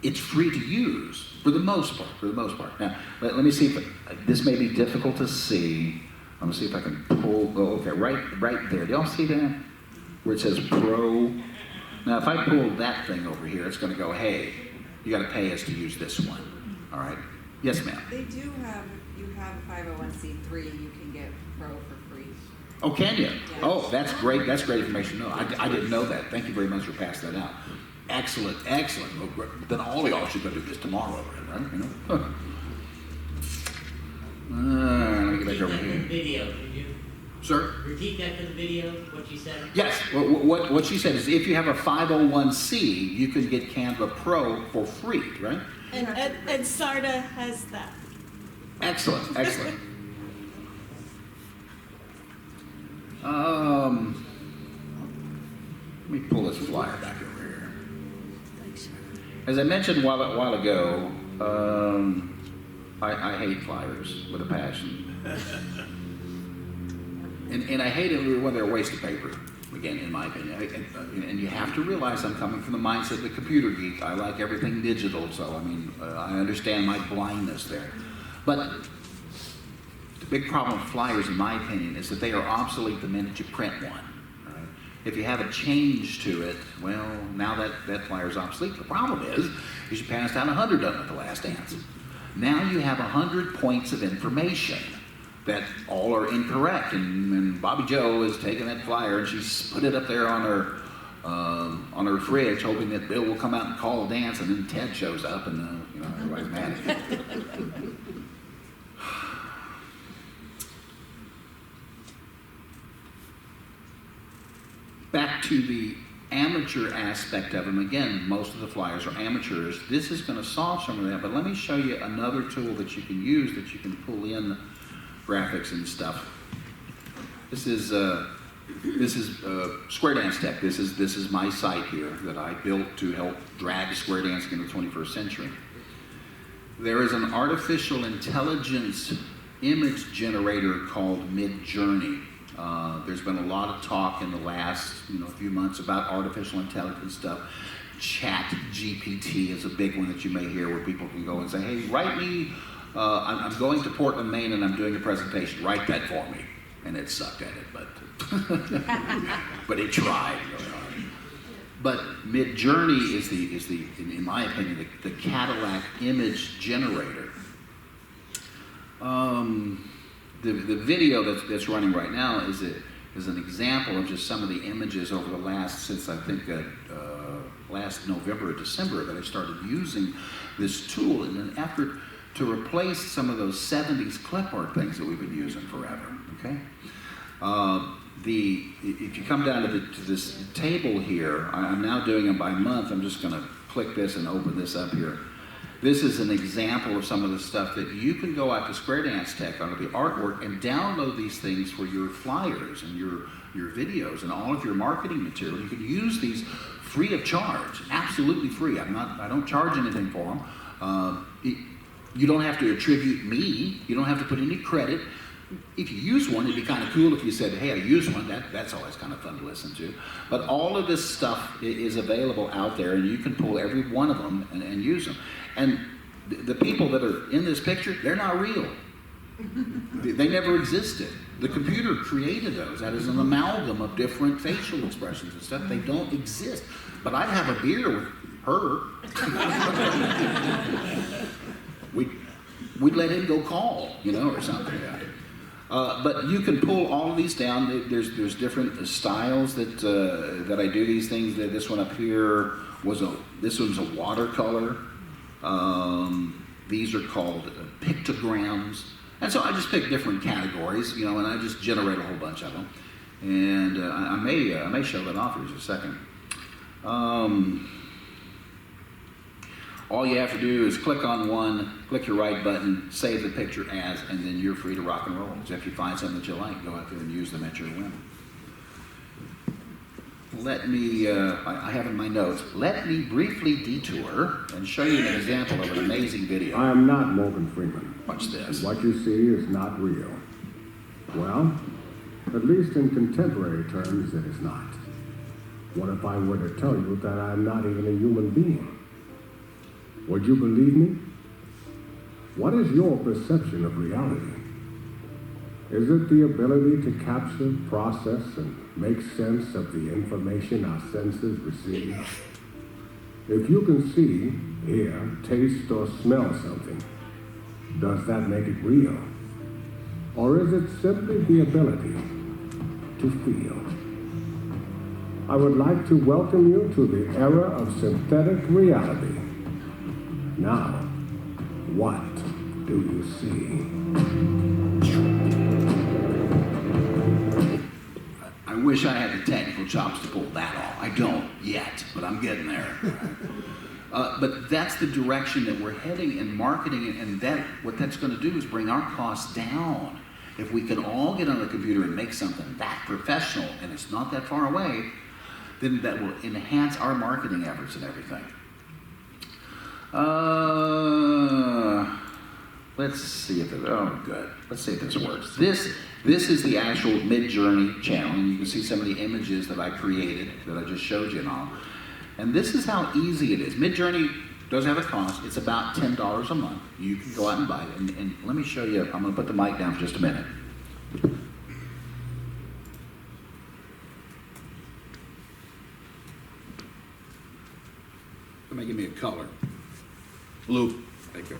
It's free to use for the most part. Now, let me see if this may be difficult to see. I'm gonna see if I can pull. Oh, okay, right there. Do y'all see that? Where it says Pro. Now, if I pull that thing over here, it's gonna go, hey, you got to pay us to use this one. All right. Yes, ma'am.
They do have. If you have a 501c3, you can get Pro for free.
Oh, can you?
Yes.
Oh, that's great. That's great information. No, I didn't know that. Thank you very much for passing that out. Excellent. Well, then all of y'all should go do this tomorrow, right? You know? Let me get back over here.
Video, did you?
Sir?
Repeat that for the video, what you said?
Yes. What she said is if you have a 501c, you can get Canva Pro for free, right?
And EDSARDA has that.
Excellent. Let me pull this flyer back over here. As I mentioned a while ago, I hate flyers with a passion. And I hate it when they're a waste of paper, again, in my opinion. And you have to realize I'm coming from the mindset of the computer geek. I like everything digital, so I understand my blindness there. But the big problem with flyers, in my opinion, is that they are obsolete the minute you print one. Right? If you have a change to it, well, now that flyer is obsolete. The problem is you passed out 100 of them at the last dance. Now you have 100 points of information that all are incorrect, and Bobby Joe has taken that flyer and she's put it up there on her fridge, hoping that Bill will come out and call a dance, and then Ted shows up, and everybody's mad at him. Back to the amateur aspect of them. Again, most of the flyers are amateurs. This is going to solve some of that, but let me show you another tool that you can use that you can pull in graphics and stuff. This is Square Dance Tech. This is my site here that I built to help drag square dancing in the 21st century. There is an artificial intelligence image generator called Midjourney. There's been a lot of talk in the last few months about artificial intelligence stuff. Chat GPT is a big one that you may hear, where people can go and say, hey, write me, I'm going to Portland, Maine, and I'm doing a presentation. Write that for me. And it sucked at it, but but it tried really hard. But Midjourney is the in my opinion, the Cadillac image generator. The video that's running right now is an example of just some of the images over the since I think last November or December that I started using this tool in an effort to replace some of those 70s clip art things that we've been using forever, okay? If you come down to this table here, I'm now doing them by month. I'm just going to click this and open this up here. This is an example of some of the stuff that you can go out to Square Dance Tech under the artwork and download these things for your flyers and your videos and all of your marketing material. You can use these free of charge, absolutely free. I don't charge anything for them. You don't have to attribute me. You don't have to put any credit. If you use one, it'd be kind of cool if you said, hey, I use one. That's always kind of fun to listen to. But all of this stuff is available out there, and you can pull every one of them and use them. And the people that are in this picture, they're not real. They never existed. The computer created those. That is an amalgam of different facial expressions and stuff. They don't exist. But I'd have a beer with her. We'd let him go call, or something. But you can pull all of these down. There's different styles that I do these things. This one up here this one's a watercolor. These are called pictograms. And so I just pick different categories, and I just generate a whole bunch of them. And I may show that off here in a second. All you have to do is click on one, click your right button, save the picture as, and then you're free to rock and roll. So if you find something that you like, go out there and use them at your whim. Let me, I have in my notes, let me briefly detour and show you an example of an amazing video.
I am not Morgan Freeman.
Watch this.
What you see is not real. Well, at least in contemporary terms, it is not. What if I were to tell you that I am not even a human being? Would you believe me? What is your perception of reality? Is it the ability to capture, process, and make sense of the information our senses receive? If you can see, hear, taste, or smell something, does that make it real? Or is it simply the ability to feel? I would like to welcome you to the era of synthetic reality. Now, what do you see?
I wish I had the technical chops to pull that off. I don't yet, but I'm getting there. But that's the direction that we're heading in marketing, and what that's going to do is bring our costs down. If we can all get on the computer and make something that professional, and it's not that far away, then that will enhance our marketing efforts and everything. Let's see if Let's see if this works. This is the actual Midjourney channel, and you can see some of the images that I created that I just showed you and all. And this is how easy it is. Midjourney doesn't have a cost. It's about $10 a month. You can go out and buy it. And let me show you. I'm going to put the mic down for just a minute. Somebody give me a color. Blue. Thank you.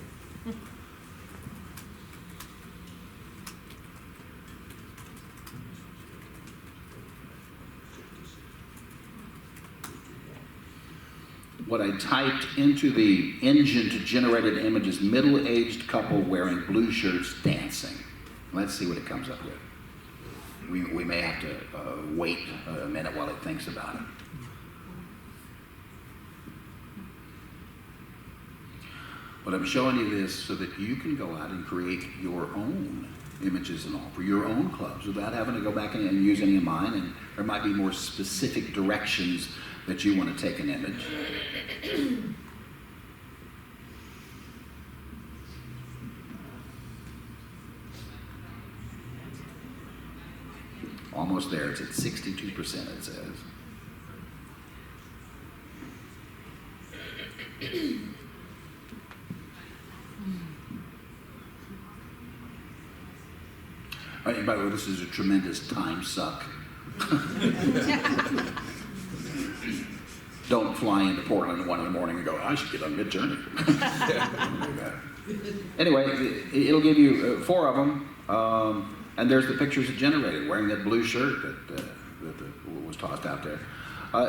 What I typed into the engine to generate an image is middle-aged couple wearing blue shirts dancing. Let's see what it comes up with. We may have to wait a minute while it thinks about it. But I'm showing you this so that you can go out and create your own images and all for your own clubs without having to go back and use any of mine. And there might be more specific directions that you want to take an image. Almost there. It's at 62%, it says. And by the way, this is a tremendous time suck. Don't fly into Portland at 1 in the morning and go, I should get on Midjourney. Anyway, it'll give you 4 of them, and there's the pictures it generated, wearing that blue shirt that was tossed out there.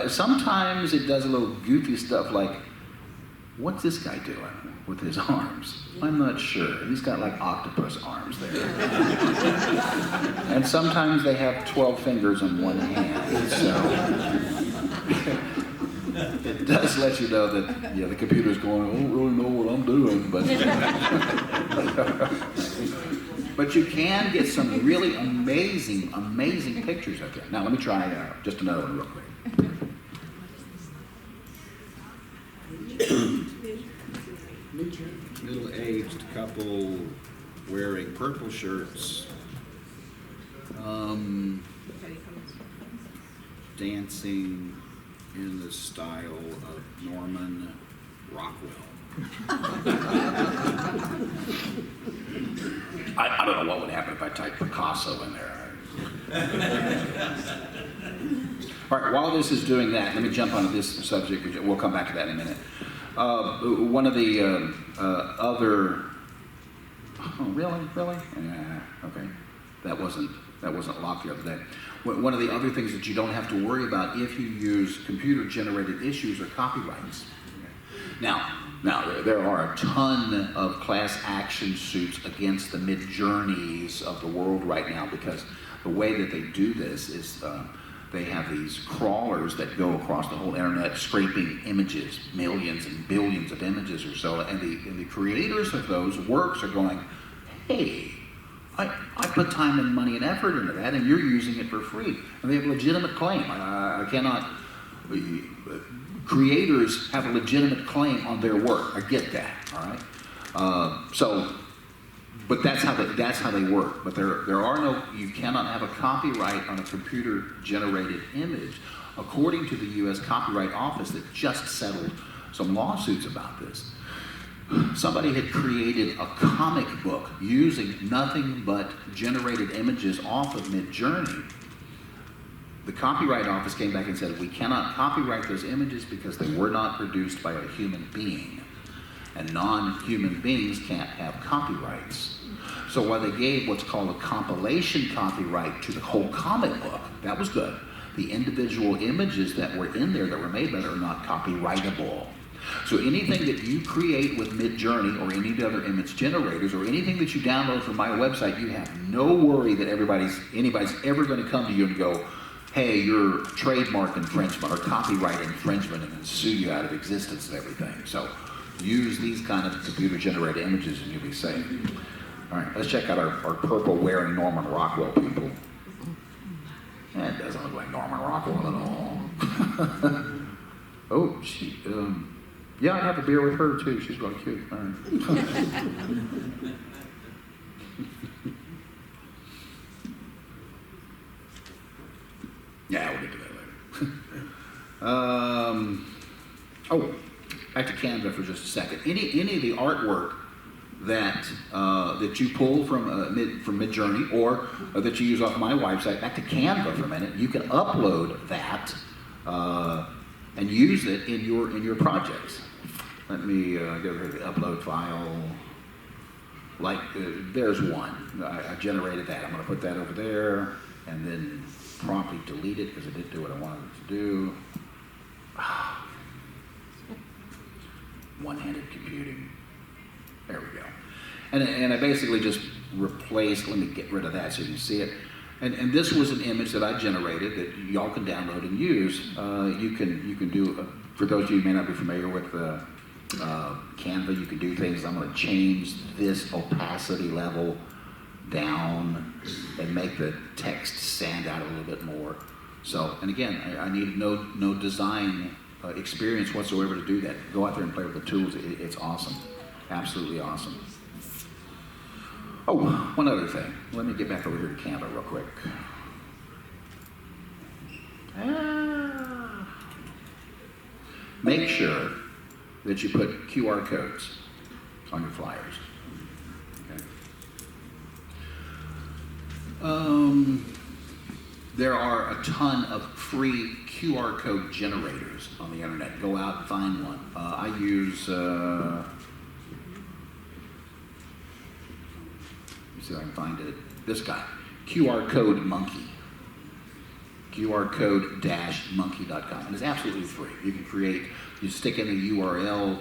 Sometimes it does a little goofy stuff like what's this guy doing with his arms? I'm not sure. He's got like octopus arms there. And sometimes they have 12 fingers on one hand, so it does let you know that, yeah, the computer's going, I don't really know what I'm doing, but you can get some really amazing, amazing pictures of it. Now let me try just another one real quick.
Middle-aged couple wearing purple shirts, dancing in the style of Norman Rockwell.
I don't know what would happen if I typed Picasso in there. All right, while this is doing that, let me jump onto this subject. We'll come back to that in a minute. One of the other, oh, really? Yeah, okay. That wasn't locked the other day. One of the other things that you don't have to worry about if you use computer-generated issues are copyrights. Now, there are a ton of class action suits against the Midjourneys of the world right now because the way that they do this is they have these crawlers that go across the whole internet scraping images, millions and billions of images or so, and the creators of those works are going, hey, I put time and money and effort into that, and you're using it for free. And they have a legitimate claim. Creators have a legitimate claim on their work. I get that, all right? But that's how they work. But there are no, you cannot have a copyright on a computer-generated image, according to the U.S. Copyright Office that just settled some lawsuits about this. Somebody had created a comic book using nothing but generated images off of Midjourney. The Copyright Office came back and said, we cannot copyright those images because they were not produced by a human being. And non-human beings can't have copyrights. So while they gave what's called a compilation copyright to the whole comic book, that was good. The individual images that were in there that were made by it are not copyrightable. So anything that you create with Midjourney or any other image generators or anything that you download from my website, you have no worry that anybody's ever going to come to you and go, hey, you're trademark infringement or copyright infringement, and then sue you out of existence and everything. So use these kind of computer-generated images and you'll be safe. All right, let's check out our purple-wearing Norman Rockwell people. That doesn't look like Norman Rockwell at all. Oh, yeah, I'd have a beer with her too. She's really cute. All right. Yeah, we'll get to that later. Oh, back to Canva for just a second. Any of the artwork that you pull from Midjourney or that you use off my website, back to Canva for a minute, you can upload that and use it in your projects. Let me get rid of the upload file. Like, there's one. I generated that. I'm going to put that over there and then promptly delete it because it didn't do what I wanted it to do. One-handed computing. There we go. And I basically just replaced, let me get rid of that so you can see it. And this was an image that I generated that y'all can download and use. You can do, for those of you who may not be familiar with Canva, you can do things. I'm going to change this opacity level down and make the text stand out a little bit more. So, and again, I need no design experience whatsoever to do that. Go out there and play with the tools. It's awesome. Absolutely awesome. Oh, one other thing. Let me get back over here to Canva real quick. Make sure that you put QR codes on your flyers. Okay. There are a ton of free QR code generators on the internet. Go out and find one. I use, let me see if I can find it. This guy, QR Code Monkey. QRcode-monkey.com. And it's absolutely free. You can create, you stick in the URL,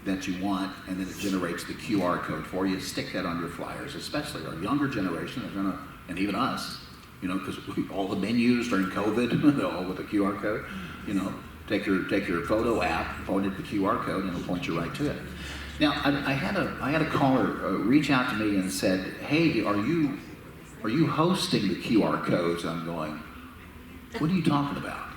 that you want, and then it generates the QR code for you. Stick that on your flyers, especially our younger generation are gonna, and even us, you know, because all the menus during COVID, all with the QR code, you know, take your photo app, point at the QR code, and it'll point you right to it. Now, I had a caller reach out to me and said, "Hey, are you hosting the QR codes?" I'm going, "What are you talking about?"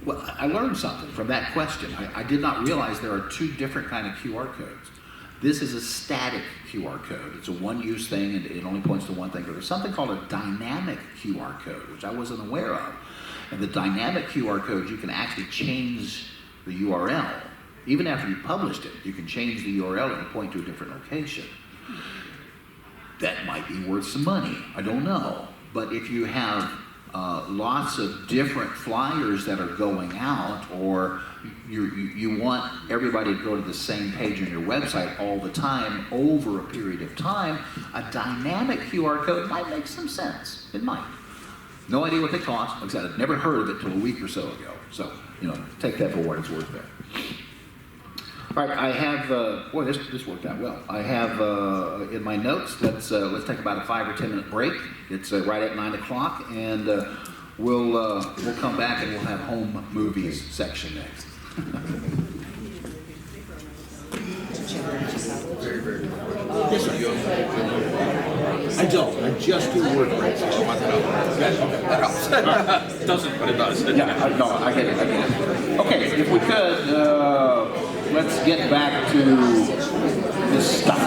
Well, I learned something from that question. I did not realize there are two different kind of QR codes. This is a static QR code. It's a one-use thing, and it only points to one thing. But there's something called a dynamic QR code, which I wasn't aware of. And the dynamic QR code, you can actually change the URL. Even after you published it, you can change the URL and point to a different location. That might be worth some money. I don't know. But if you have lots of different flyers that are going out, or you want everybody to go to the same page on your website all the time over a period of time, a dynamic QR code might make some sense. It might. No idea what they cost. Like I said, I've never heard of it till a week or so ago. So, you know, take that for what it's worth there. All right, I have, boy, this worked out well. I have in my notes, let's take about a 5 or 10 minute break. It's right at 9 o'clock, and we'll come back and we'll have home movies section next.
I don't. I just do word breaks. That helps. Doesn't, but it does.
Yeah, no, I get it. Okay, if we could, let's get back to this stuff.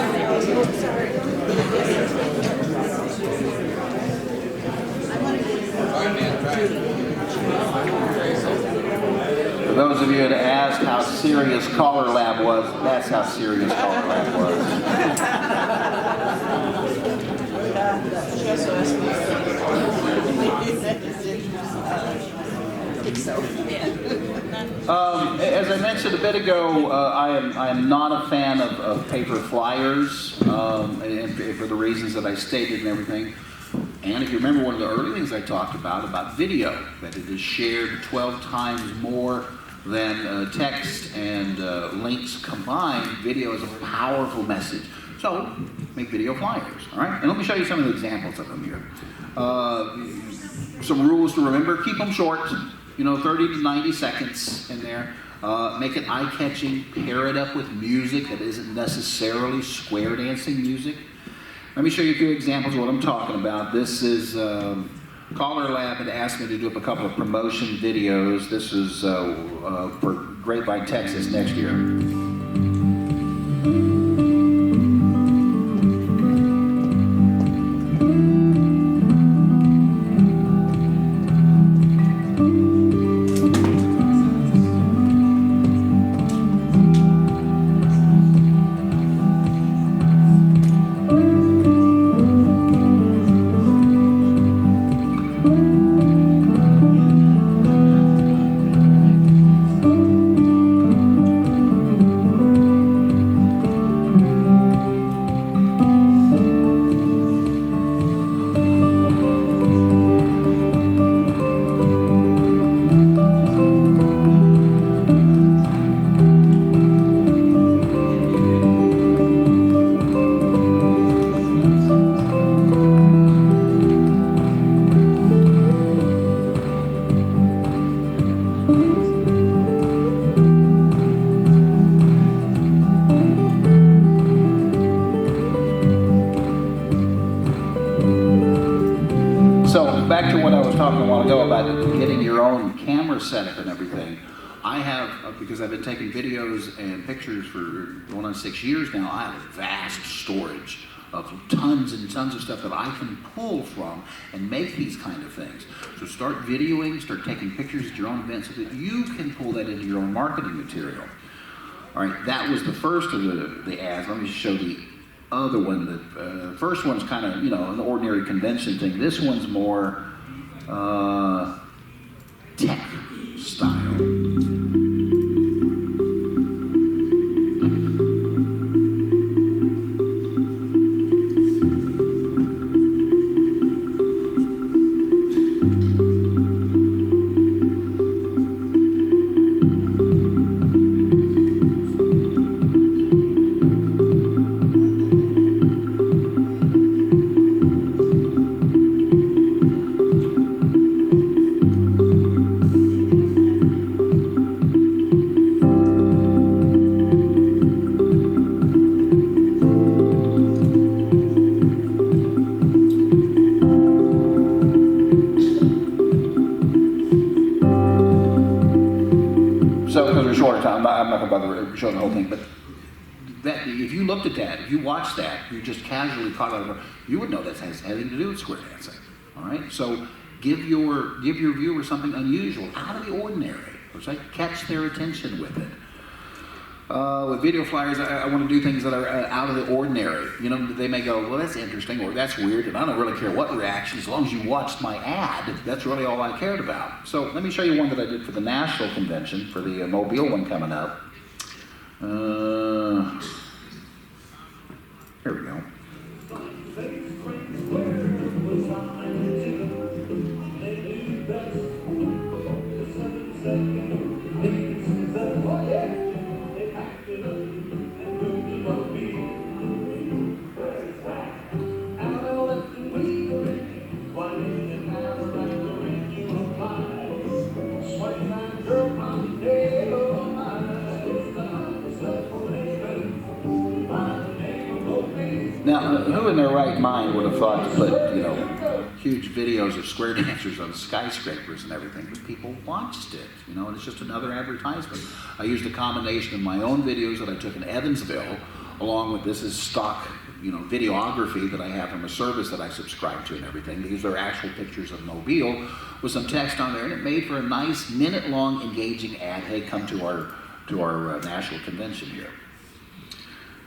For those of you that asked how serious Caller Lab was, that's how serious Caller Lab was. As I mentioned a bit ago, I am not a fan of paper flyers, and for the reasons that I stated and everything. And if you remember, one of the early things I talked about video, that it is shared 12 times more than text and links combined. Video is a powerful message. So make video flyers, all right? And let me show you some of the examples of them here. Some rules to remember: keep them short, 30 to 90 seconds in there. Make it eye-catching, pair it up with music that isn't necessarily square dancing music. Let me show you a few examples of what I'm talking about. This is Caller Lab had asked me to do up a couple of promotion videos. This is for Grapevine, Texas next year. Back to what I was talking a while ago about getting your own camera setup and everything. I have, because I've been taking videos and pictures for going on 6 years now, I have a vast storage of tons and tons of stuff that I can pull from and make these kind of things. So start videoing, start taking pictures at your own events so that you can pull that into your own marketing material. All right, that was the first of the ads. Let me show the other one. The first one's kind of, an ordinary convention thing. This one's more tech style. bother showing the whole thing, but that if you looked at that, if you watched that, you just casually caught it, you would know that has anything to do with square dancing. All right, so give your viewers something unusual, out of the ordinary, which catch their attention with it. With video flyers, I want to do things that are out of the ordinary. You know, they may go, well, that's interesting, or that's weird, and I don't really care what reaction, as long as you watched my ad, that's really all I cared about. So let me show you one that I did for the National Convention, for the Mobile one coming up. Here we go. Now, who in their right mind would have thought to put, you know, huge videos of square dancers on skyscrapers and everything? But people watched it, you know, and it's just another advertisement. I used a combination of my own videos that I took in Evansville, along with this is stock, you know, videography that I have from a service that I subscribe to and everything. These are actual pictures of Mobile with some text on there, and it made for a nice minute-long engaging ad. Hey, come to our national convention here.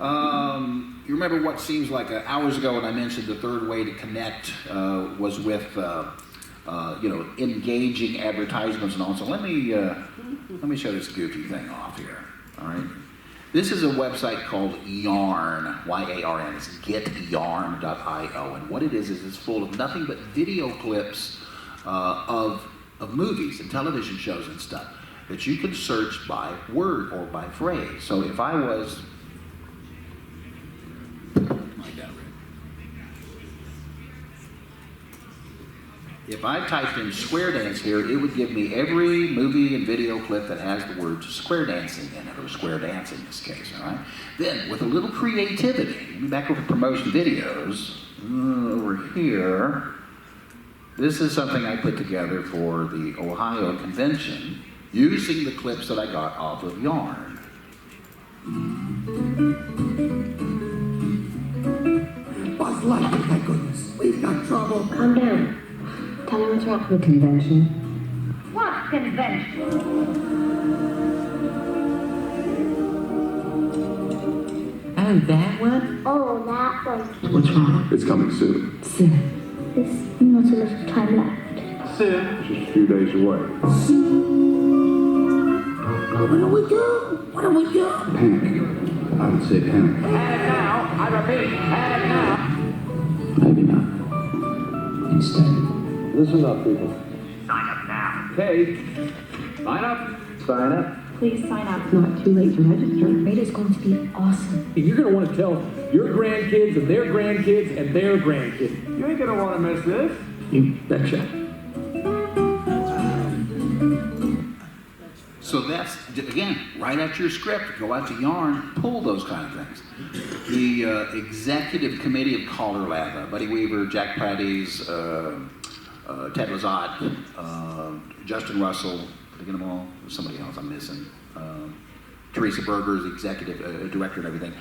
You remember what seems like hours ago when I mentioned the third way to connect was with, you know, engaging advertisements and all. So let me show this goofy thing off here. All right, this is a website called Yarn, Y-A-R-N. It's getyarn.io, and what it is it's full of nothing but video clips of movies and television shows and stuff that you can search by word or by phrase. So if I was If I typed in square dance here, it would give me every movie and video clip that has the word square dancing in it, or square dance in this case, all right? Then, with a little creativity, let me back over to promotion videos, over here, this is something I put together for the Ohio convention, using the clips that I got off of Yarn.
Buzz Lightyear, my goodness, we've got trouble.
Calm down. Tell me what's wrong with the convention.
What convention?
Oh, that one?
Oh, that one.
What's wrong?
It's coming soon.
Soon.
There's not a lot of time left.
Soon. Just a few days away.
What do we do? What do we do?
Panic. I would say panic.
Panic now. I repeat, panic now.
Maybe not. Instead, listen up, people.
Sign up now.
Kate, sign up. Sign up.
Please sign up. It's not too late to register. It is going to be awesome.
You're going to want to tell your grandkids and their grandkids and their grandkids.
You ain't gonna want to miss this.
You betcha.
So that's, again, write out your script, go out to Yarn, pull those kind of things. The executive committee of Color Lab, Buddy Weaver, Jack Pratties, Ted Lazat, Justin Russell, did I get them all? There's somebody else I'm missing. Teresa Berger's executive director and everything.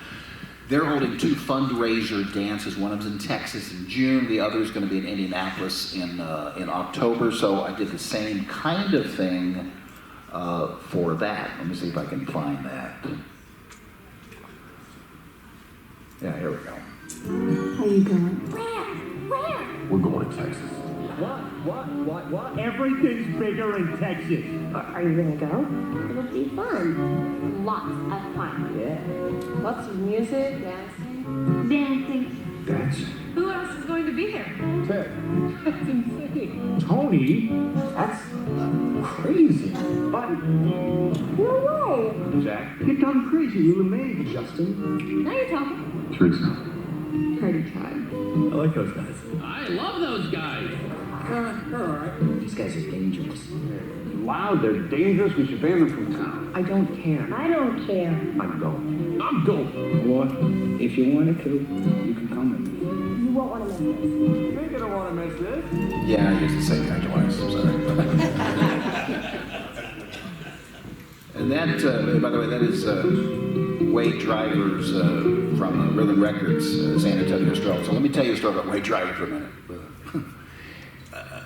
They're holding 2 fundraiser dances. One of them's in Texas in June. The other is going to be in Indianapolis in October. So I did the same kind of thing for that. Let me see if I can find that. Yeah, here we go.
How you going?
Where?
We're going to Texas.
What? Everything's bigger in Texas.
Are you going to go?
It'll be fun. Lots of fun.
Yeah. Lots of music, dancing.
Dancing.
Dance.
Who else is going to be there?
Ted.
That's insane.
Tony?
That's crazy. Buddy.
No way.
Jack. You're done crazy. You and me. Justin.
Now you're talking.
Teresa.
Party time.
I like those guys. I love those guys.
They're all right.
These guys are dangerous.
Loud. They're dangerous. We should ban them from town.
I don't care.
I don't care.
I'm going.
I'm going.
What? If you wanted to, you can come with me.
You won't want to miss this.
You ain't gonna want to miss this.
Yeah, I used the same kind of device, I'm sorry. And that, by the way, that is Wade Driver's from Rhythm Records, San Antonio Stroke. So let me tell you a story about Wade Driver for a minute.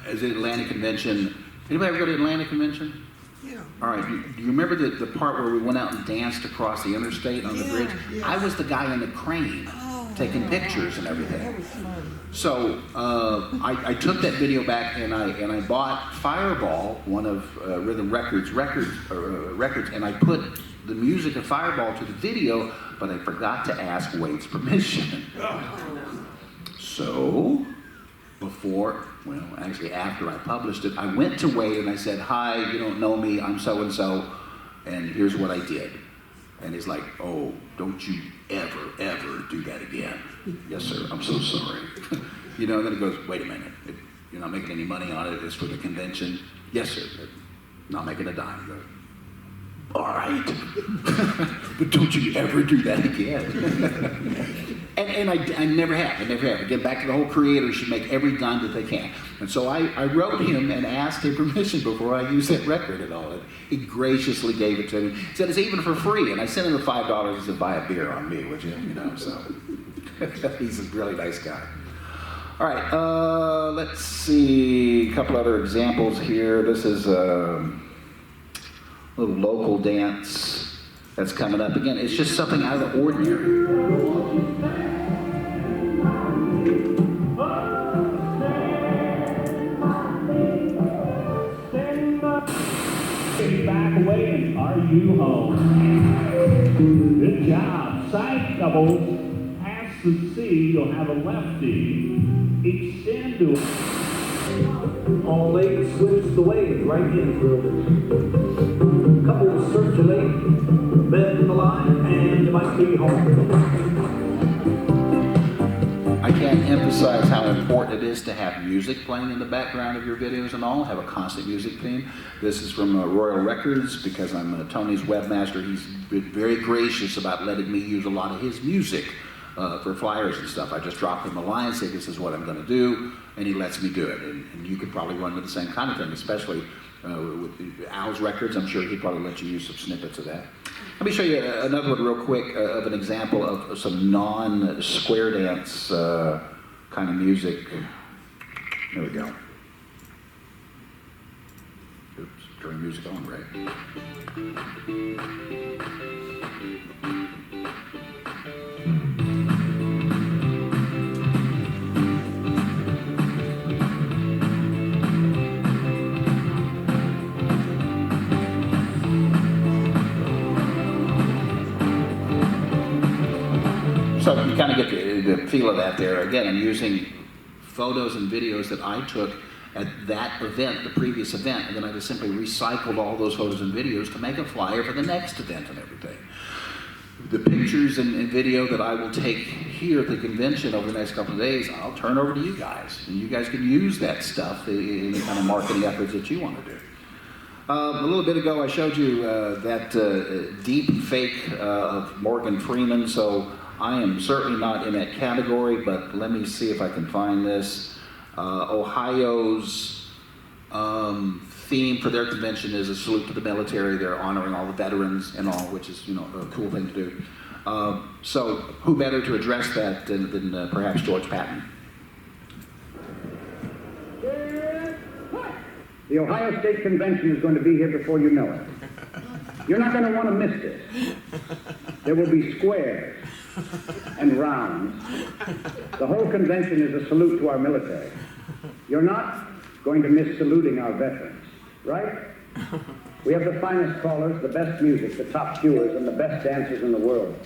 As the Atlanta Convention, anybody ever go to the Atlanta Convention?
Yeah.
All right, do you remember the part where we went out and danced across the interstate on the bridge?
Yeah.
I was the guy in the crane taking pictures and everything.
That was fun.
So I took that video back and I bought Fireball, one of Rhythm Records, and I put the music of Fireball to the video, but I forgot to ask Wade's permission. So after I published it, I went to Wade and I said, "Hi, you don't know me, I'm so-and-so, and here's what I did." And he's like, "Oh, don't you ever do that again." "Yes, sir, I'm so sorry." And then he goes, "Wait a minute, you're not making any money on it, it's for the convention." "Yes, sir, not making a dime." He goes, "All right, but don't you ever do that again." And I never have. Again, back to the whole creators should make every dime that they can. And so I wrote him and asked him permission before I used that record and all that. He graciously gave it to me. He said, "It's even for free." And I sent him the $5. He said, "Buy a beer on me, would you?" So he's a really nice guy. All right, let's see a couple other examples here. This is a little local dance that's coming up. Again, it's just something out of the ordinary.
Back away and are you home? Good job. Side doubles. Pass the C. You'll have a lefty. Extend to all legs switch the way. Right infield. Couple circulate. Bend the line and you might be home.
I can't emphasize how important it is to have music playing in the background of your videos and all. Have a constant music theme. This is from Royal Records because I'm Tony's webmaster. He's been very gracious about letting me use a lot of his music for flyers and stuff. I just drop him a line, say this is what I'm going to do, and he lets me do it. And you could probably run with the same kind of thing, especially with Al's records. I'm sure he'd probably let you use some snippets of that. Let me show you another one real quick of an example of some non-square dance kind of music. There we go. Oops, turn music on, right? So you kind of get the feel of that there. Again, I'm using photos and videos that I took at that event, the previous event, and then I just simply recycled all those photos and videos to make a flyer for the next event and everything. The pictures and video that I will take here at the convention over the next couple of days, I'll turn over to you guys, and you guys can use that stuff in the kind of marketing efforts that you want to do. A little bit ago, I showed you that deep fake of Morgan Freeman, so I am certainly not in that category, but let me see if I can find this. Ohio's theme for their convention is a salute to the military. They're honoring all the veterans and all, which is, a cool thing to do. So who better to address that than perhaps George Patton?
The Ohio State Convention is going to be here before you know it. You're not going to want to miss this. There will be squares and rounds. The whole convention is a salute to our military. You're not going to miss saluting our veterans, right? We have the finest callers, the best music, the top cuers, and the best dancers in the world.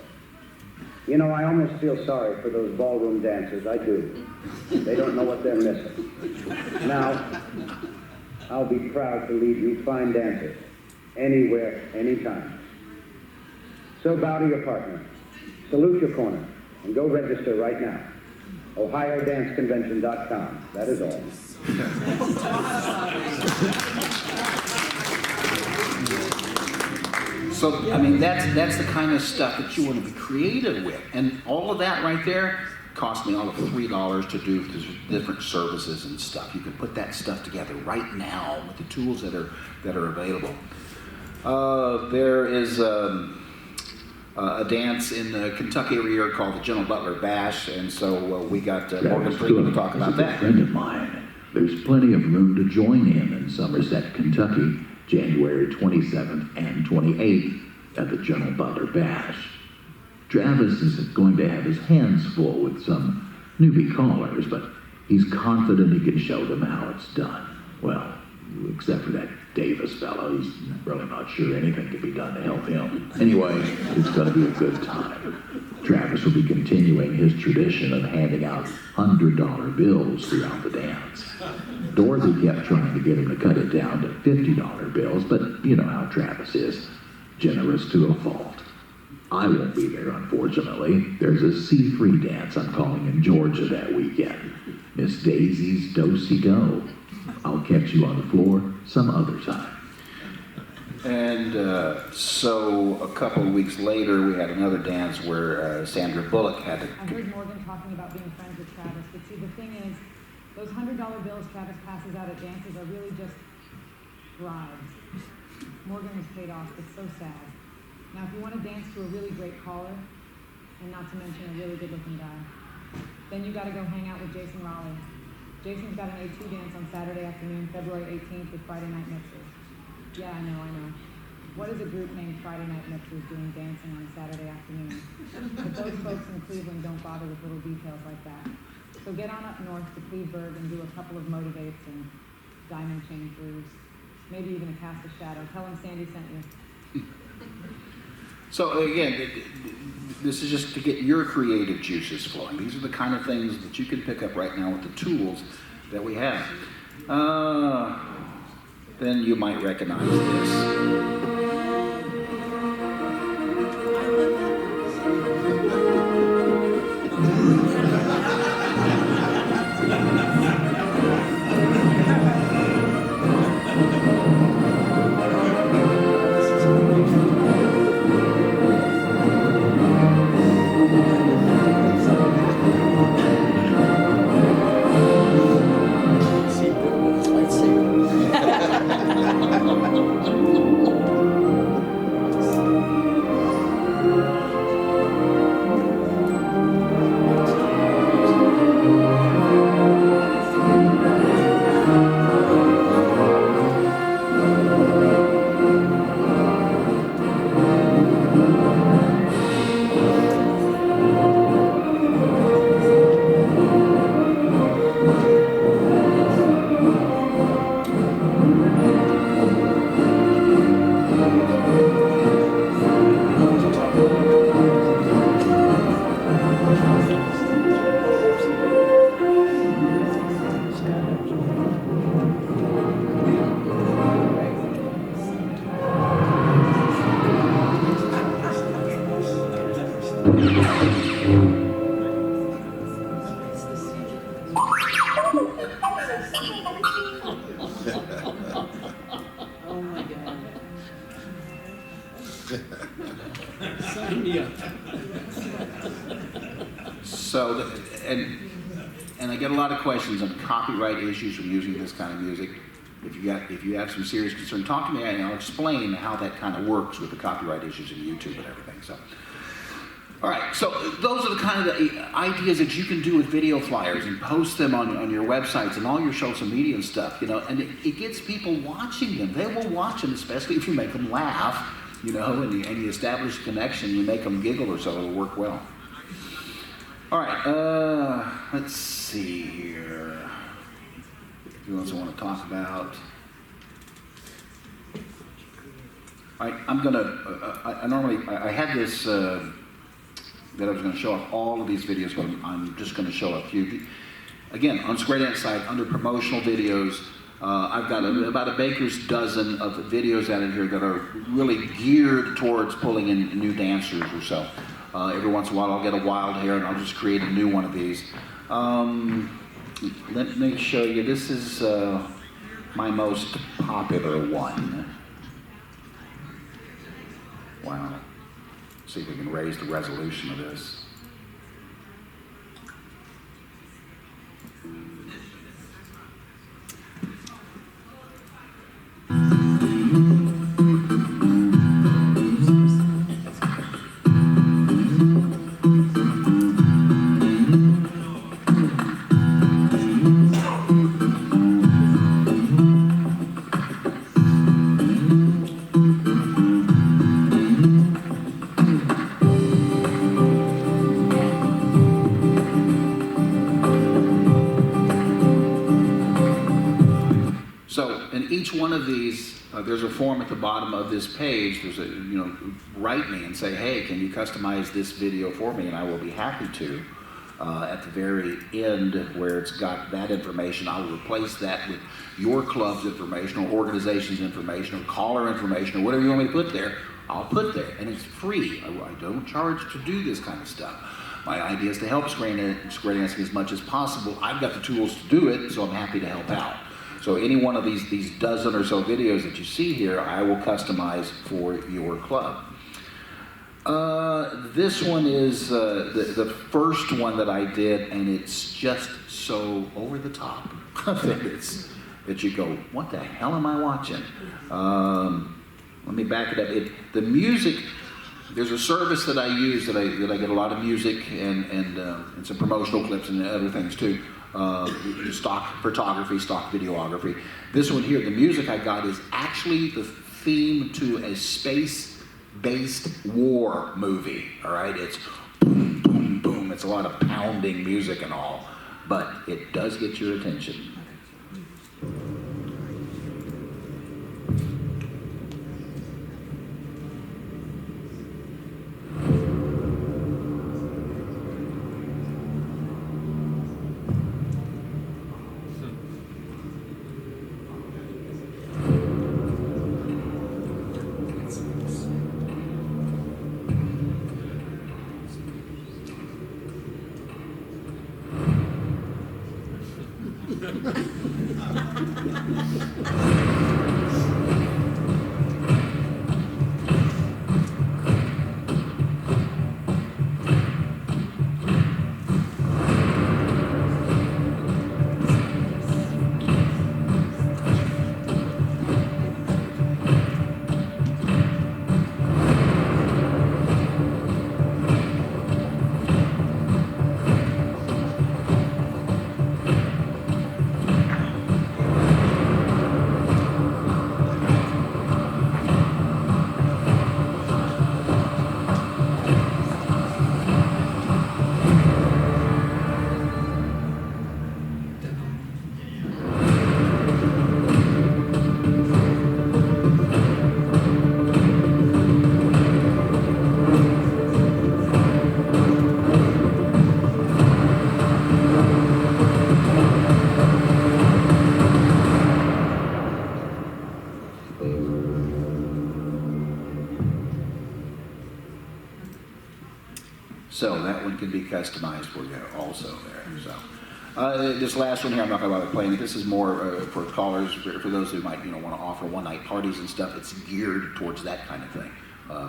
I almost feel sorry for those ballroom dancers. I do. They don't know what they're missing. Now, I'll be proud to lead you fine dancers, anywhere, anytime. So bow to your partner, salute your corner, and go register right now. OhioDanceConvention.com. That is all.
So, that's the kind of stuff that you want to be creative with. And all of that right there cost me all of $3 to do different services and stuff. You can put that stuff together right now with the tools that are available. There is a dance in Kentucky every year called the General Butler Bash, and so we got Morgan Freeman to talk about that.
A friend of mine. There's plenty of room to join him in Somerset, Kentucky, January 27th and 28th at the General Butler Bash. Travis is going to have his hands full with some newbie callers, but he's confident he can show them how it's done. Well, except for that Davis fellow, he's really not sure anything can be done to help him. Anyway, it's going to be a good time. Travis will be continuing his tradition of handing out $100 bills throughout the dance. Dorothy kept trying to get him to cut it down to $50 bills, but you know how Travis is, generous to a fault. I won't be there, unfortunately. There's a C3 dance I'm calling in Georgia that weekend. Miss Daisy's Do-Si-Do. I'll catch you on the floor some other time.
And so a couple of weeks later, we had another dance where Sandra Bullock had to...
I heard Morgan talking about being friends with Travis, but see, the thing is, those $100 bills Travis passes out at dances are really just bribes. Morgan was paid off. It's so sad. Now, if you want to dance to a really great caller, and not to mention a really good-looking guy, then you got to go hang out with Jason Raleigh. Jason's got an A2 dance on Saturday afternoon, February 18th with Friday Night Mixers. Yeah, I know. What is a group named Friday Night Mixers doing dancing on a Saturday afternoon? But those folks in Cleveland don't bother with little details like that. So get on up north to Cleveburg and do a couple of motivates and diamond chain throughs. Maybe even a cast of shadow. Tell him Sandy sent you.
So again, this is just to get your creative juices flowing. These are the kind of things that you can pick up right now with the tools that we have. Then you might recognize this.
Oh my God.
Sign me up.
So, and I get a lot of questions on copyright issues from using this kind of music. If you have some serious concern, talk to me and I'll explain how that kind of works with the copyright issues in YouTube and everything. So, all right. So those are the kind of ideas that you can do with video flyers and post them on your websites and all your social media and stuff. You know, and it gets people watching them. They will watch them, especially if you make them laugh. You know, and you establish a connection, you make them giggle or so, it'll work well. All right, let's see here. Who else I want to talk about? All right, I'm gonna, I had this, that I was gonna show off all of these videos, but I'm just gonna show a few. Again, on Square Dance side, under promotional videos, I've got about a baker's dozen of videos out in here that are really geared towards pulling in new dancers or so. Every once in a while I'll get a wild hair and I'll just create a new one of these. Let me show you. This is my most popular one. Wow. See if we can raise the resolution of this. So in each one of these, there's a form at the bottom of this page. There's a, write me and say, hey, can you customize this video for me? And I will be happy to. At the very end where it's got that information, I'll replace that with your club's information or organization's information or caller information or whatever you want me to put there. I'll put there, and it's free. I don't charge to do this kind of stuff. My idea is to help square dancing as much as possible. I've got the tools to do it, so I'm happy to help out. So any one of these dozen or so videos that you see here, I will customize for your club. This one is the first one that I did, and it's just so over the top that you go, what the hell am I watching? Let me back it up. The music, there's a service that I use that I get a lot of music and some promotional clips and other things too. Stock photography, stock videography. This one here, the music I got is actually the theme to a space-based war movie. All right, it's boom, boom, boom. It's a lot of pounding music and all, but it does get your attention. So that one can be customized for you also there. So this last one here, I'm not going to bother playing it. This is more for callers, for those who might want to offer one-night parties and stuff. It's geared towards that kind of thing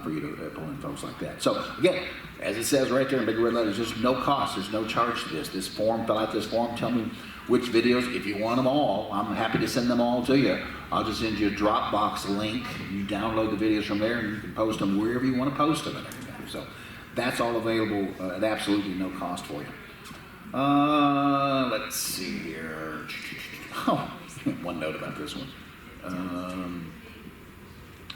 for you to pull in folks like that. So again, as it says right there in big red letters, there's no cost, there's no charge to this. This form, fill out this form, tell me which videos. If you want them all, I'm happy to send them all to you. I'll just send you a Dropbox link. You download the videos from there, and you can post them wherever you want to post them and everything. So that's all available at absolutely no cost for you. Let's see here. Oh, one note about this one.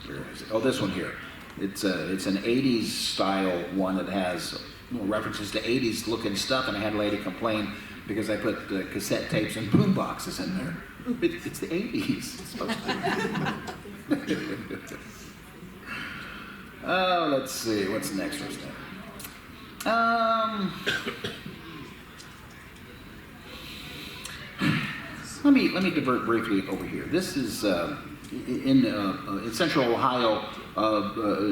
Where is it? Oh, this one here. It's an 80s style one that has references to 80s looking stuff, and I had a lady complain because I put cassette tapes and boom boxes in there. It's the 80s. It's supposed to be. Oh, let's see. What's the next one? Let me divert briefly over here. This is in central Ohio,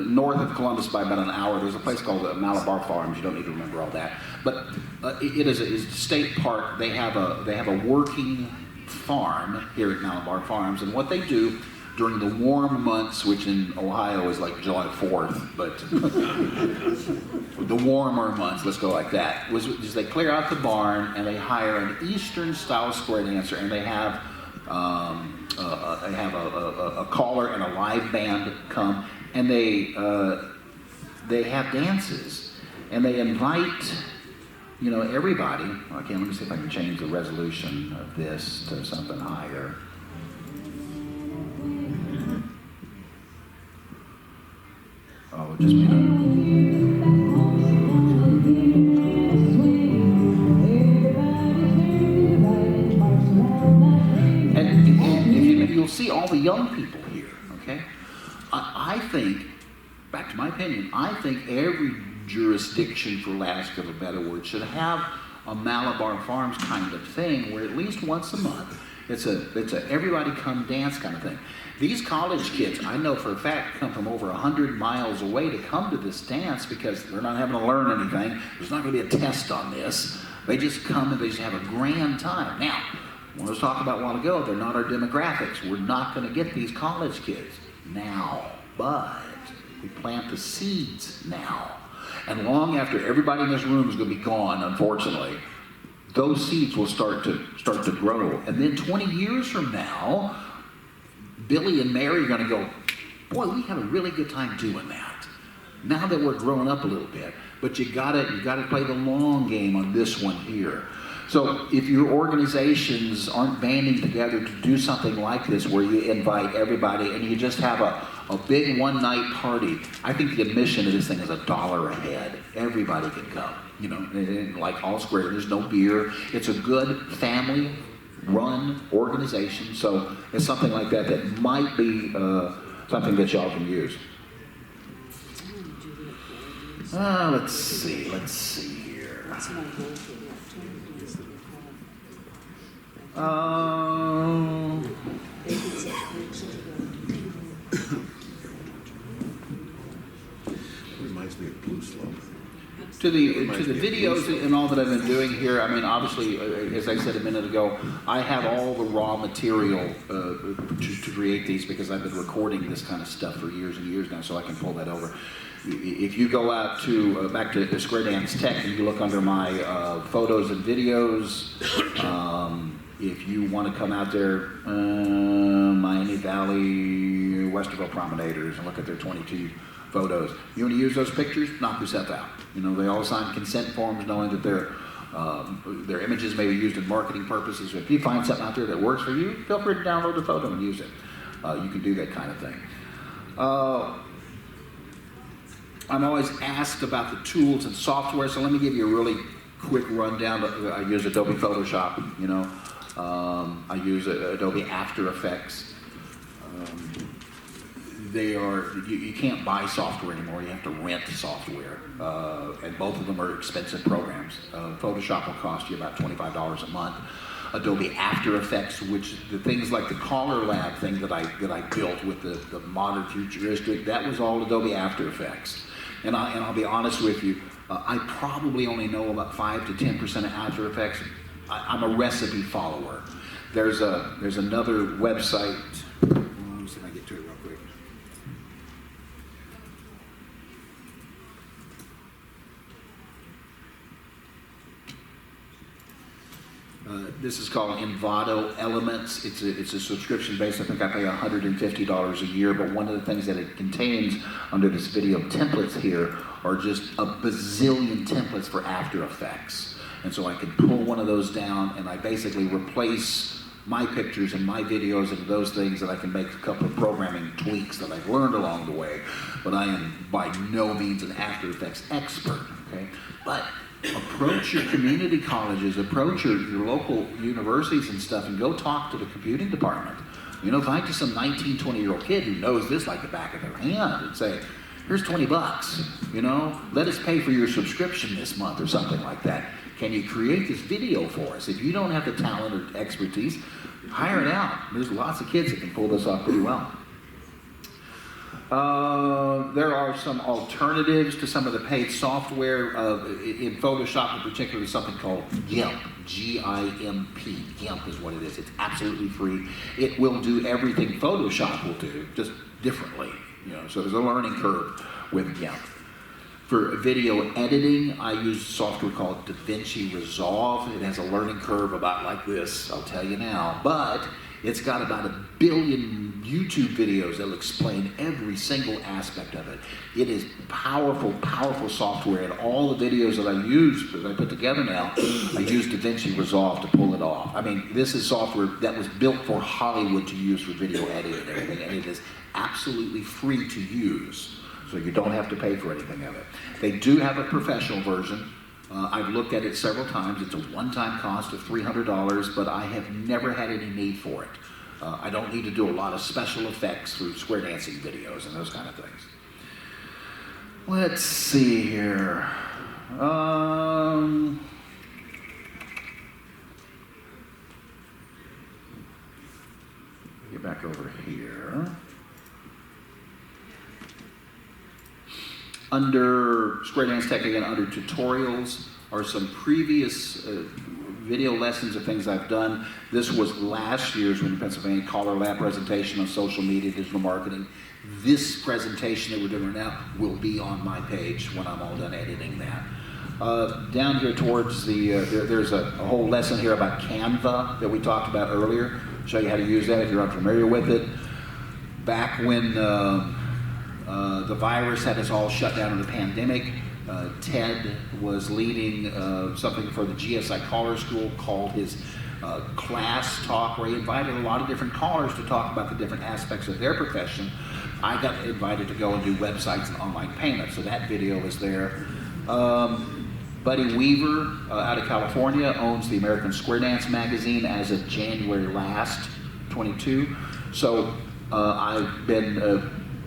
north of Columbus by about an hour. There's a place called Malabar Farms. You don't need to remember all that, but it is a state park. They have a working farm here at Malabar Farms, and what they do during the warm months, which in Ohio is like July 4th, but the warmer months, let's go like that, is they clear out the barn and they hire an Eastern style square dancer, and they have a caller and a live band come, and they have dances, and they invite everybody. Okay, let me see if I can change the resolution of this to something higher. Oh, just made And opinion, I think every jurisdiction, for lack of a better word, should have a Malabar Farms kind of thing where at least once a month, it's a everybody come dance kind of thing. These college kids, I know for a fact, come from over 100 miles away to come to this dance because they're not having to learn anything. There's not going to be a test on this. They just come and they just have a grand time. Now, when I was talking about a while ago, they're not our demographics. We're not going to get these college kids now, but we plant the seeds now. And long after everybody in this room is going to be gone, unfortunately, those seeds will start to grow. And then 20 years from now, Billy and Mary are going to go, boy, we had a really good time doing that. Now that we're growing up a little bit, but you gotta play the long game on this one here. So if your organizations aren't banding together to do something like this where you invite everybody and you just have a big one-night party, I think the admission of this thing is $1 a head. Everybody can come, you know, and like all square, there's no beer. It's a good family-run organization, so it's something like that that might be something that y'all can use. Let's see here.
Reminds me of Blue Slope.
To the videos and all that I've been doing here, I mean, obviously, as I said a minute ago, I have all the raw material to create these because I've been recording this kind of stuff for years and years now, so I can pull that over. If you go out to back to Square Dance Tech and you look under my photos and videos, if you want to come out there, Miami Valley, Westerville Promenaders, and look at their 22 photos. You want to use those pictures? Knock yourself out. You know, they all sign consent forms knowing that their images may be used in marketing purposes. If you find something out there that works for you, feel free to download the photo and use it. You can do that kind of thing. I'm always asked about the tools and software, so let me give you a really quick rundown. I use Adobe Photoshop, you know. I use Adobe After Effects. You can't buy software anymore, you have to rent software. And both of them are expensive programs. Photoshop will cost you about $25 a month. Adobe After Effects, which the things like the Color Lab thing that I built with the modern futuristic, that was all Adobe After Effects. And I'll be honest with you, I probably only know about 5 to 10% of After Effects. I'm a recipe follower. There's another website. Let me see if I can get to it real quick. This is called Envato Elements. It's a subscription base. I think I pay $150 a year, but one of the things that it contains under this video templates here are just a bazillion templates for After Effects. And so I can pull one of those down and I basically replace my pictures and my videos into those things, and I can make a couple of programming tweaks that I've learned along the way. But I am by no means an After Effects expert, okay? But approach your community colleges, approach your local universities and stuff, and go talk to the computing department. You know, find just some 19, 20-year-old kid who knows this like the back of their hand and say, here's $20, you know, let us pay for your subscription this month or something like that. Can you create this video for us? If you don't have the talent or expertise, hire it out. There's lots of kids that can pull this off pretty well. There are some alternatives to some of the paid software. In Photoshop in particular, there's something called GIMP, G-I-M-P. GIMP is what it is. It's absolutely free. It will do everything Photoshop will do, just differently. You know, so there's a learning curve with GIMP. For video editing, I use software called DaVinci Resolve. It has a learning curve about like this, I'll tell you now. But it's got about 1 billion YouTube videos that will explain every single aspect of it. It is powerful, powerful software, and all the videos that I use, that I put together now, I use DaVinci Resolve to pull it off. I mean, this is software that was built for Hollywood to use for video editing and everything, and it is absolutely free to use. So you don't have to pay for anything of it. They do have a professional version. I've looked at it several times. It's a one-time cost of $300, but I have never had any need for it. I don't need to do a lot of special effects for square dancing videos and those kind of things. Let's see here. Get back over here. Under Square Dance Tech, again, under tutorials are some previous video lessons of things I've done. This was last year's Winter Pennsylvania Collar Lab presentation on social media, digital marketing. This presentation that we're doing right now will be on my page when I'm all done editing that. Down here towards the, there's a whole lesson here about Canva that we talked about earlier. Show you how to use that if you're unfamiliar with it. Back when the virus had us all shut down in the pandemic, Ted was leading something for the GSI Caller School called his class talk, where he invited a lot of different callers to talk about the different aspects of their profession. I got invited to go and do websites and online payments, so that video is there. Buddy Weaver out of California owns the American Square Dance magazine as of January last, 22. So I've been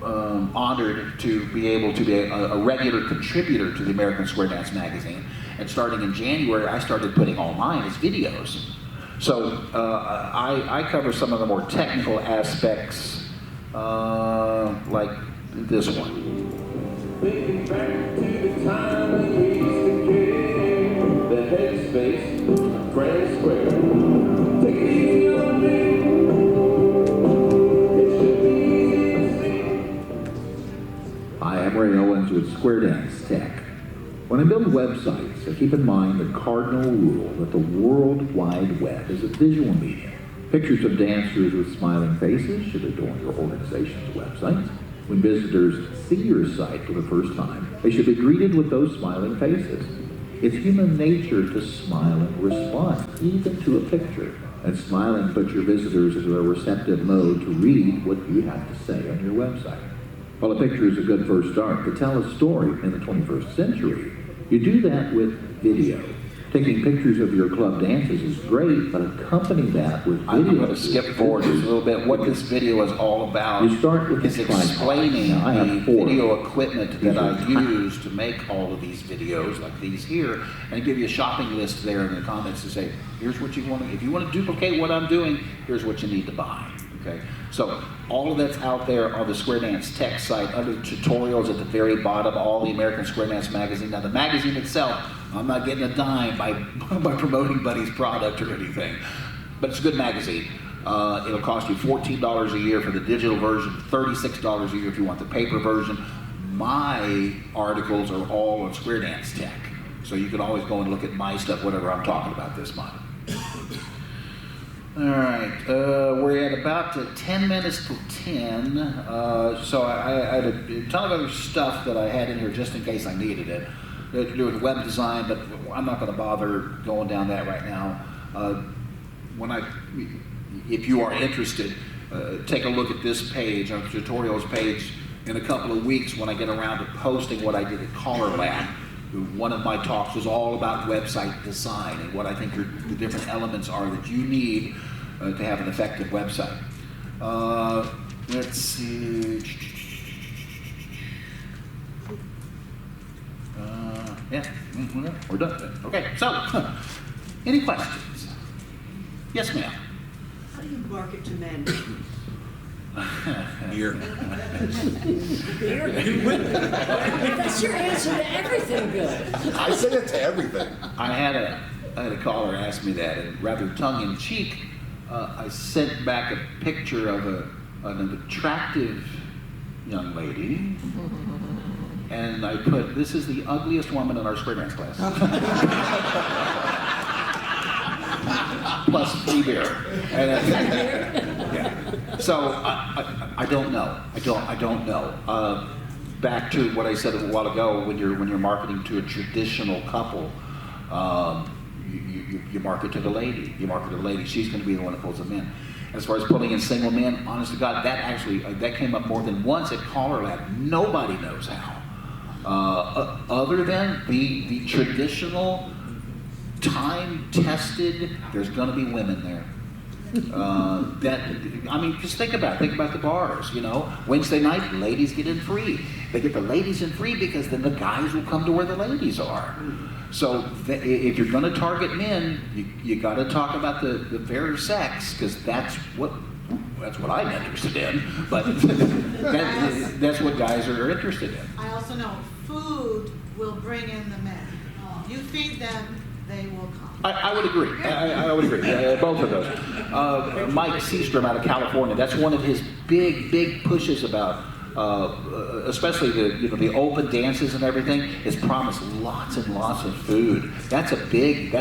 honored to be able to be a regular contributor to the American Square Dance magazine. And starting in January, I started putting all mine as videos. So I cover some of the more technical aspects, like this one.
Thinking back to the time when we used to get the headspace, Grand Square. Take it easy on me. It should be easy.
Hi, I'm Ray Owens with Square Dance Tech. When I build websites, I keep in mind the cardinal rule that the World Wide Web is a visual medium. Pictures of dancers with smiling faces should adorn your organization's websites. When visitors see your site for the first time, they should be greeted with those smiling faces. It's human nature to smile and respond, even to a picture. And smiling puts your visitors into a receptive mode to read what you have to say on your website. While a picture is a good first start to tell a story in the 21st century, you do that with video. Taking pictures of your club dances is great, but accompany that with video.
I'm going to skip forward just a little bit. What this video is all about
you start with
is explaining the video equipment that I use to make all of these videos, like these here, and give you a shopping list there in the comments to say, here's what you want to, if you want to duplicate what I'm doing, here's what you need to buy. Okay, so all of that's out there on the Square Dance Tech site under the tutorials at the very bottom, all the American Square Dance magazine. Now the magazine itself, I'm not getting a dime by promoting Buddy's product or anything, but it's a good magazine. It'll cost you $14 a year for the digital version, $36 a year if you want the paper version. My articles are all on Square Dance Tech, so you can always go and look at my stuff, whatever I'm talking about this month. All right, we're at about 10 minutes till 10, so I had a ton of other stuff that I had in here just in case I needed it. It had to do with web design, but I'm not going to bother going down that right now. If you are interested, take a look at this page, our tutorials page, in a couple of weeks when I get around to posting what I did at Collar Lab. One of my talks was all about website design and what I think the different elements are that you need to have an effective website. Let's see. Yeah, we're done. Okay, so, any questions? Yes, ma'am.
How do you market to men?
Beer.
Beer? That's your answer to everything good.
I say it to everything.
I had a caller ask me that, and rather tongue-in-cheek, I sent back a picture of an attractive young lady, and I put, "This is the ugliest woman in our Square Dance class." Plus free beer. Yeah. So I don't know. I don't know. Back to what I said a while ago, when you're marketing to a traditional couple, you market to the lady. You market to the lady. She's going to be the one that pulls them in. As far as pulling in single men, honest to God, that came up more than once at Collar Lab. Nobody knows how. Other than the traditional, time-tested, there's going to be women there. Just think about it. Think about the bars, you know. Wednesday night, ladies get in free. They get the ladies in free because then the guys will come to where the ladies are. So if you're going to target men, you got to talk about the fairer sex, because that's what I'm interested in. But that's what guys are interested in.
I also know food will bring in the men. You feed them, they will come.
I would agree. I would agree. Both of those. Mike Seastrom out of California. That's one of his big pushes about, especially the open dances and everything. Is promised lots and lots of food. That's a big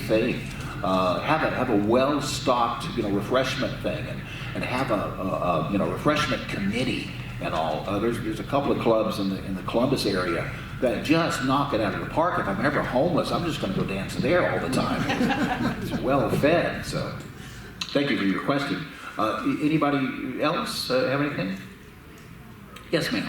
thing. Have a well stocked refreshment thing, and have a refreshment committee and all. There's a couple of clubs in the Columbus area that just knock it out of the park. If I'm ever homeless, I'm just going to go dance there all the time. It's well fed. So, thank you for your question. Anybody else have anything? Yes, ma'am.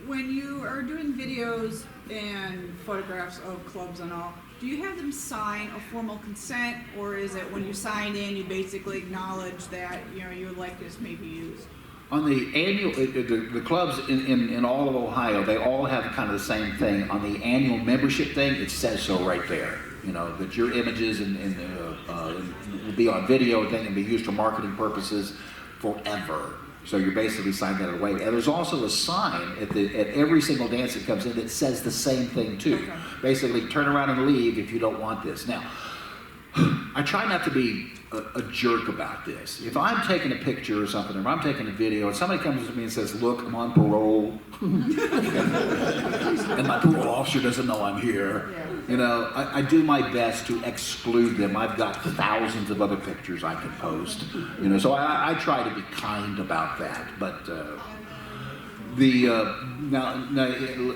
When you are doing videos and photographs of clubs and all, do you have them sign a formal consent, or is it when you sign in, you basically acknowledge that your likeness may be used?
On the annual, the clubs in all of Ohio, they all have kind of the same thing. On the annual membership thing, it says so right there. That your images will be on video and then be used for marketing purposes forever. So you're basically signing that away. And there's also a sign at every single dance that comes in that says the same thing too. Okay. Basically, turn around and leave if you don't want this. Now, I try not to be a jerk about this. If I'm taking a picture or something, or if I'm taking a video, and somebody comes to me and says, "Look, I'm on parole," and my parole officer doesn't know I'm here, I do my best to exclude them. I've got thousands of other pictures I can post, so I try to be kind about that. But now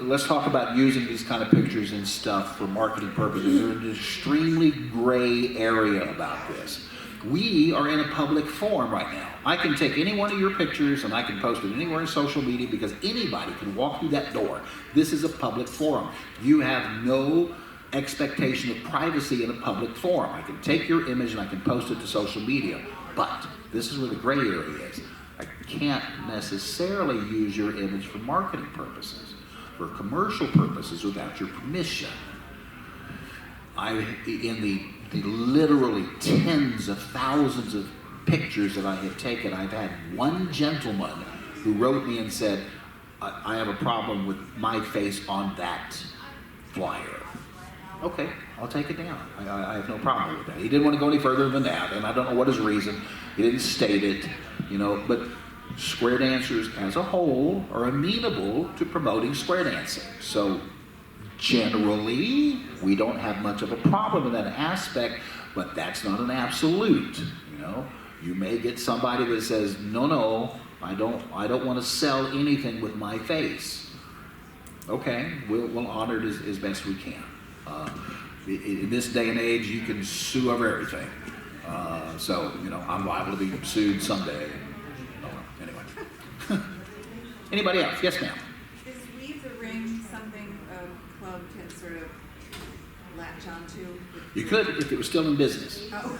let's talk about using these kind of pictures and stuff for marketing purposes. There's an extremely gray area about this. We are in a public forum right now. I can take any one of your pictures and I can post it anywhere in social media because anybody can walk through that door. This is a public forum. You have no expectation of privacy in a public forum. I can take your image and I can post it to social media. But this is where the gray area is. I can't necessarily use your image for marketing purposes, for commercial purposes without your permission. In the literally tens of thousands of pictures that I have taken, I've had one gentleman who wrote me and said, I have a problem with my face on that flyer. Okay, I'll take it down. I have no problem with that. He didn't want to go any further than that, and I don't know what his reason. He didn't state it, but square dancers as a whole are amenable to promoting square dancing. So generally, we don't have much of a problem in that aspect, but that's not an absolute. You may get somebody that says, no, I don't want to sell anything with my face. Okay, we'll honor it as best we can. In this day and age, you can sue over everything. So I'm liable to be sued someday. Anyway. Anybody else? Yes, ma'am.
Is Weave the Ring something a club can sort of latch onto?
You could if it was still in business.
Oh.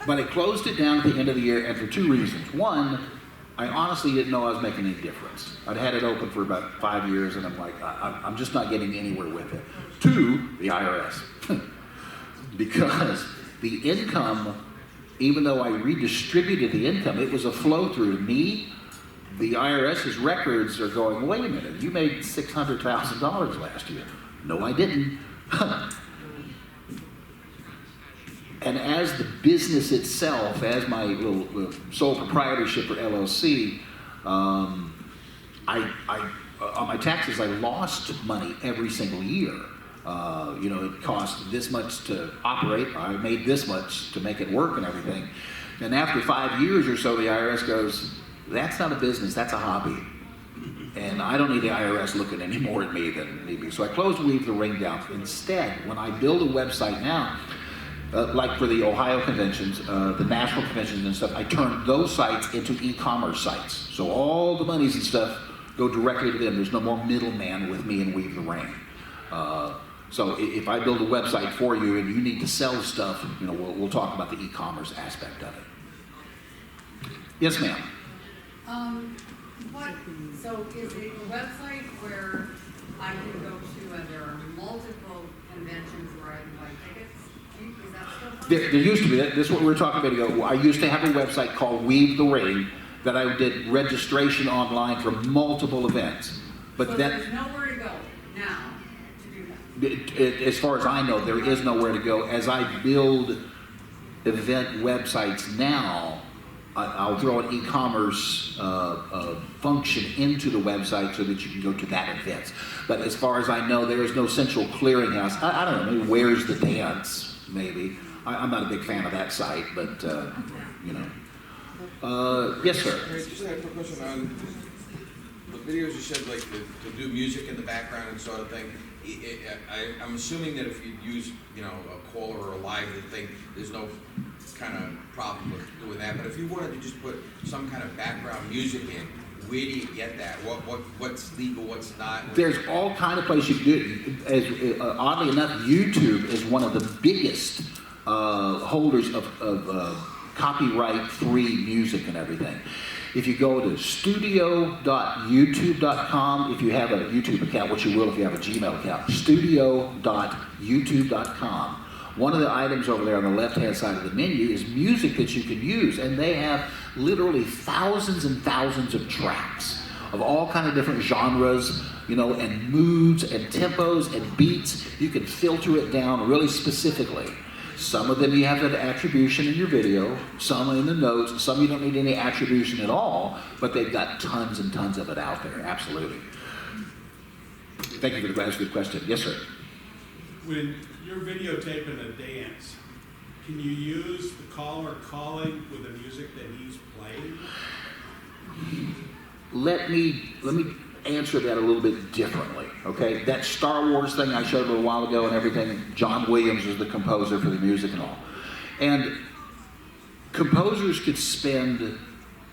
But I closed it down at the end of the year, and for two reasons. One, I honestly didn't know I was making any difference. I'd had it open for about 5 years, and I'm like, I'm just not getting anywhere with it. Two, the IRS. Because the income, even though I redistributed the income, it was a flow through to me. The IRS's records are going, wait a minute, you made $600,000 last year. No, I didn't. And as the business itself, as my little sole proprietorship or LLC, on my taxes, I lost money every single year. It cost this much to operate. I made this much to make it work and everything. And after 5 years or so, the IRS goes, that's not a business, that's a hobby. And I don't need the IRS looking any more at me than need be. So I closed Weave the Ring down. Instead, when I build a website now, like for the Ohio conventions, the national conventions and stuff, I turn those sites into e-commerce sites. So all the monies and stuff go directly to them. There's no more middleman with me and Weave the Ring. So if I build a website for you and you need to sell stuff, you know, we'll talk about the e-commerce aspect of it. Yes, ma'am.
So is it a website where I can go to and there are multiple conventions where I can buy tickets? Is that still fun?
There used to be, this is what we were talking about ago. I used to have a website called Weave the Ring that I did registration online for multiple events. But
so
that,
there's nowhere to go now to do that?
as far as I know, there is nowhere to go. As I build event websites now, I'll throw an e-commerce function into the website so that you can go to that event. But as far as I know, there is no central clearinghouse. I don't know, maybe Where's the Dance, maybe. I'm not a big fan of that site, but, you know. Yes, sir.
Just had a quick question on the videos you said, like to do music in the background and sort of thing. I'm assuming that if you use, you know, a caller or a live thing, there's no kind of problem with doing that. But if you wanted to just put some kind of background music in, where do you get that? What's legal? What's not?
There's all kind of places you can do it. As oddly enough, YouTube is one of the biggest holders of copyright-free music and everything. If you go to studio.youtube.com, if you have a YouTube account, which you will if you have a Gmail account, studio.youtube.com. One of the items over there on the left-hand side of the menu is music that you can use, and they have literally thousands and thousands of tracks of all kind of different genres, you know, and moods and tempos and beats. You can filter it down really specifically. Some of them you have an attribution in your video, some in the notes, some you don't need any attribution at all, but they've got tons and tons of it out there, absolutely. Thank you for the good question. Yes, sir.
When you're videotaping a dance, can you use the caller calling with the music that he's playing?
Let me answer that a little bit differently, okay? That Star Wars thing I showed a little while ago and everything, John Williams was the composer for the music and all. And composers could spend,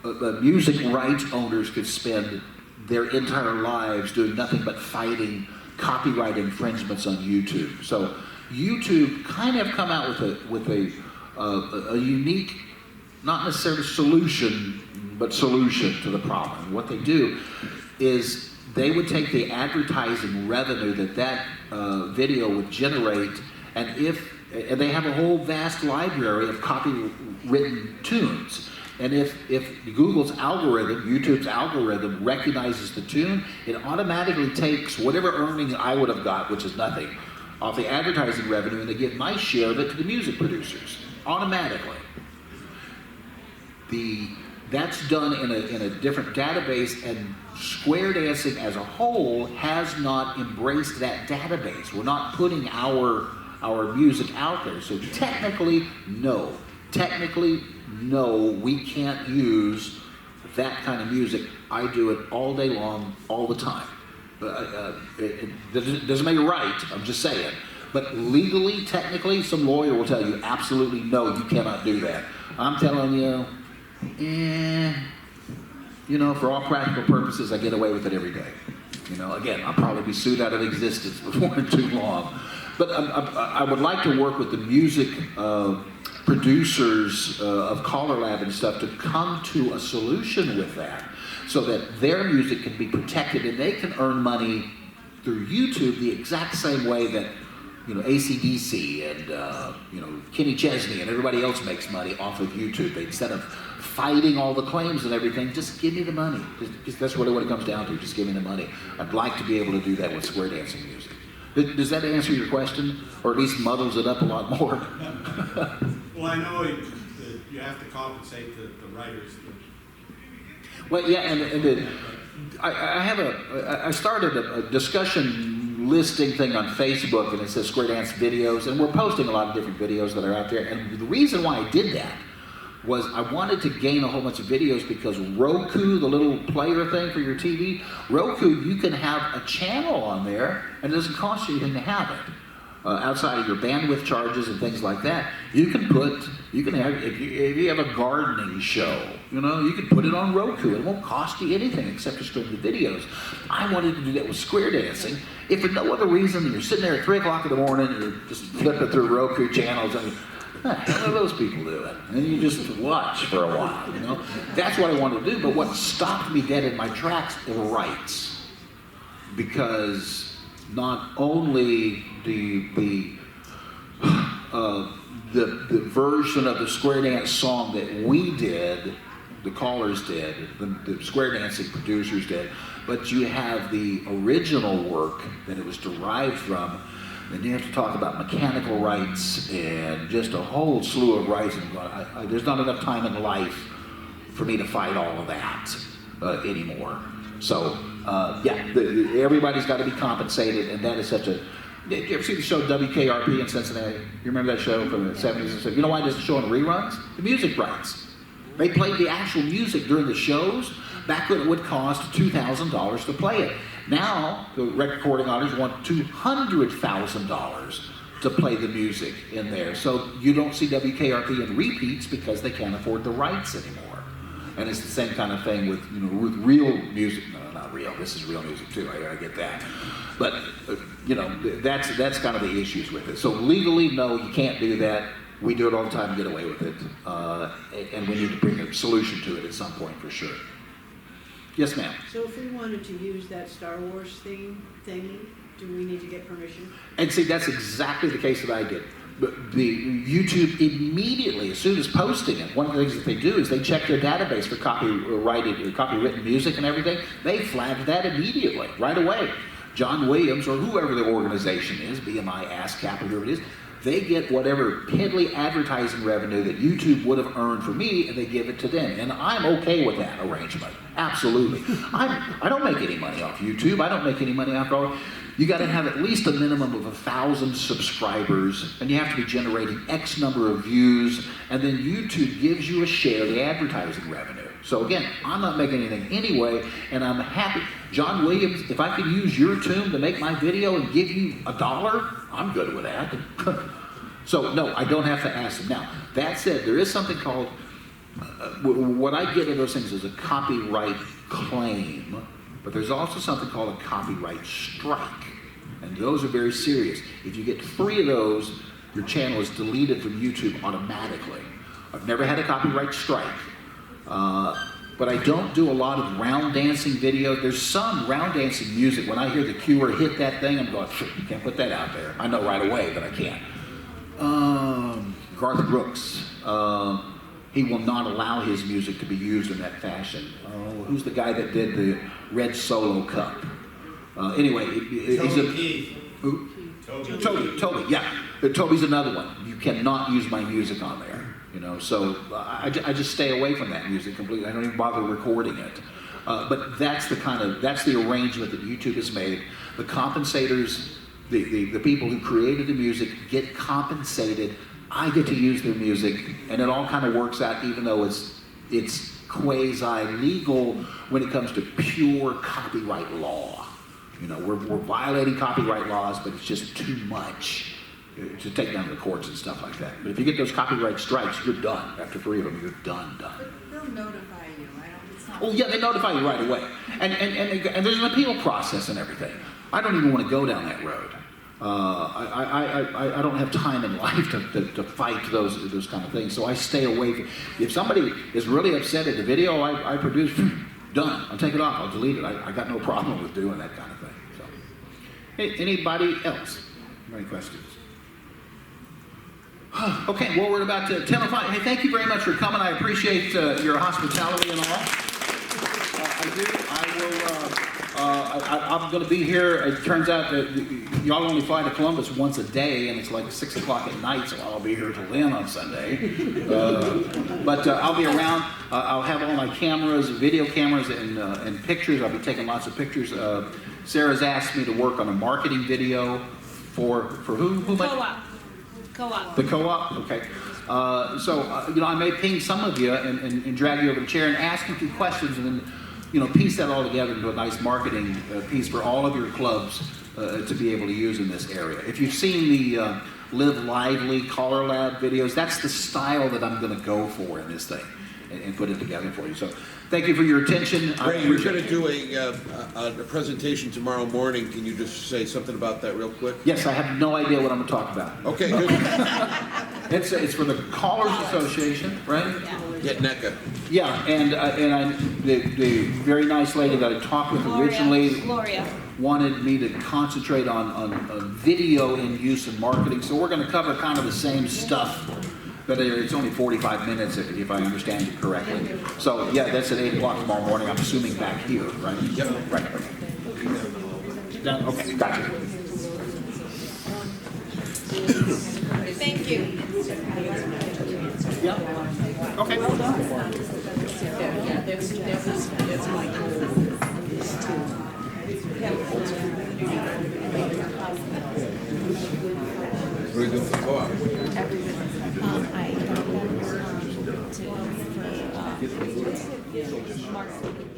music rights owners could spend their entire lives doing nothing but fighting copyright infringements on YouTube. So YouTube kind of come out with a unique, not necessarily solution, but solution to the problem. What they do is they would take the advertising revenue that video would generate, and they have a whole vast library of copywritten tunes. And if Google's algorithm, YouTube's algorithm recognizes the tune, it automatically takes whatever earning I would have got, which is nothing, off the advertising revenue, and they give my share of it to the music producers, automatically. That's done in a different database, and Square Dancing as a whole has not embraced that database. We're not putting our music out there. So technically, no. Technically, no, we can't use that kind of music. I do it all day long, all the time. It doesn't make it right, I'm just saying. But legally, technically, some lawyer will tell you, absolutely no, you cannot do that. I'm telling you, you know, for all practical purposes, I get away with it every day. You know, again, I'll probably be sued out of existence before too long. But I would like to work with the music producers of Caller Lab and stuff to come to a solution with that, so that their music can be protected and they can earn money through YouTube the exact same way that, you know, AC/DC and you know, Kenny Chesney and everybody else makes money off of YouTube. Instead of fighting all the claims and everything, just give me the money. Just, that's really what it comes down to, just give me the money. I'd like to be able to do that with Square Dancing music. Does that answer your question? Or at least muddles it up a lot more?
Well, I know that you have to compensate the writers.
Well, yeah, I started a discussion listing thing on Facebook, and it says Square Dance videos, and we're posting a lot of different videos that are out there. And the reason why I did that was I wanted to gain a whole bunch of videos, because Roku, the little player thing for your TV, Roku, you can have a channel on there, and it doesn't cost you anything to have it. Outside of your bandwidth charges and things like that, you can have, if you have a gardening show, you know, you can put it on Roku. It won't cost you anything except to stream the videos. I wanted to do that with Square Dancing, if for no other reason than you're sitting there at 3 o'clock in the morning and you're just flipping through Roku channels and what the hell are those people doing? And you just watch for a while, you know? That's what I wanted to do, but what stopped me dead in my tracks were rights. Because not only the version of the square dance song that we did, the callers did, the square dancing producers did, but you have the original work that it was derived from, then you have to talk about mechanical rights and just a whole slew of rights. And there's not enough time in life for me to fight all of that anymore. So, yeah, everybody's got to be compensated, and that is such a... Did you ever see the show WKRP in Cincinnati? You remember that show from the 70s and 70s? You know why it doesn't show on reruns? The music rights. They played the actual music during the shows back when it would cost $2,000 to play it. Now, the recording artists want $200,000 to play the music in there. So you don't see WKRP in repeats because they can't afford the rights anymore. And it's the same kind of thing with, you know, with real music. No, not real. This is real music too. I get that. But you know, that's kind of the issues with it. So legally, no, you can't do that. We do it all the time and get away with it, and we need to bring a solution to it at some point for sure. Yes, ma'am.
So if we wanted to use that Star Wars thing, do we need to get permission?
And see, that's exactly the case that I did. But the YouTube immediately, as soon as posting it, one of the things that they do is they check their database for copywritten music and everything. They flagged that immediately, right away. John Williams or whoever the organization is, BMI, ASCAP, or whoever it is, they get whatever piddly advertising revenue that YouTube would have earned for me, and they give it to them. And I'm okay with that arrangement. Absolutely. I don't make any money off YouTube. I don't make any money off all. You got to have at least a minimum of 1,000 subscribers, and you have to be generating X number of views, and then YouTube gives you a share of the advertising revenue. So again, I'm not making anything anyway, and I'm happy. John Williams, if I could use your tune to make my video and give you $1, I'm good with that. So no, I don't have to ask them. Now, that said, there is something called, what I get in those things is a copyright claim, but there's also something called a copyright strike. And those are very serious. If you get 3 of those, your channel is deleted from YouTube automatically. I've never had a copyright strike. But I don't do a lot of round dancing videos. There's some round dancing music. When I hear the cue hit that thing, I'm going, you can't put that out there. I know right away, but I can't. Garth Brooks, he will not allow his music to be used in that fashion. Who's the guy that did the Red Solo Cup? Anyway, he's a... Who? Toby, yeah. Toby's another one. You cannot use my music on there. You know, so I just stay away from that music completely. I don't even bother recording it. But that's the arrangement that YouTube has made. The compensators, the people who created the music get compensated. I get to use their music, and it all kind of works out, even though it's quasi-legal when it comes to pure copyright law. You know, we're violating copyright laws, but it's just too much to take down to the courts and stuff like that. But if you get those copyright strikes, you're done. After 3 of them, you're done.
But they'll notify you. It's not.
Oh yeah, they notify you right away. And there's an appeal process and everything. I don't even want to go down that road. I don't have time in life to fight those kind of things. So I stay away from. If somebody is really upset at the video I produced, done. I'll take it off. I'll delete it. I got no problem with doing that kind of thing. So, hey, anybody else? Any questions? Okay, well, we're about to 10:05. Hey, thank you very much for coming. I appreciate your hospitality and all. I do. I'm going to be here. It turns out that y'all only fly to Columbus once a day, and it's like 6 o'clock at night, so I'll be here till then on Sunday. But I'll be around. I'll have all my cameras, video cameras, and pictures. I'll be taking lots of pictures. Sarah's asked me to work on a marketing video for who?
Co-op.
The co-op? Okay. You know, I may ping some of you and drag you over the chair and ask you a few questions and then, you know, piece that all together into a nice marketing piece for all of your clubs to be able to use in this area. If you've seen the Live Lively Color Lab videos, that's the style that I'm going to go for in this thing. and put it together for you. So thank you for your attention. I
Ray, you're
appreciate
gonna
it.
do a presentation tomorrow morning. Can you just say something about that real quick?
Yes, I have no idea what I'm going to talk about.
Okay, good.
It's for the Callers Association, right?
Get NECA.
Yeah, and the very nice lady that I talked with originally wanted me to concentrate on video in use in marketing. So we're going to cover kind of the same stuff, but it's only 45 minutes if I understand you correctly. So yeah, that's at 8 o'clock tomorrow morning. I'm assuming back here, right? Yep. Right. Okay, gotcha.
Thank you.
Yeah. Okay.
Well done. Yeah, that's my goal.
Very good for co-op.
I got them to marketing.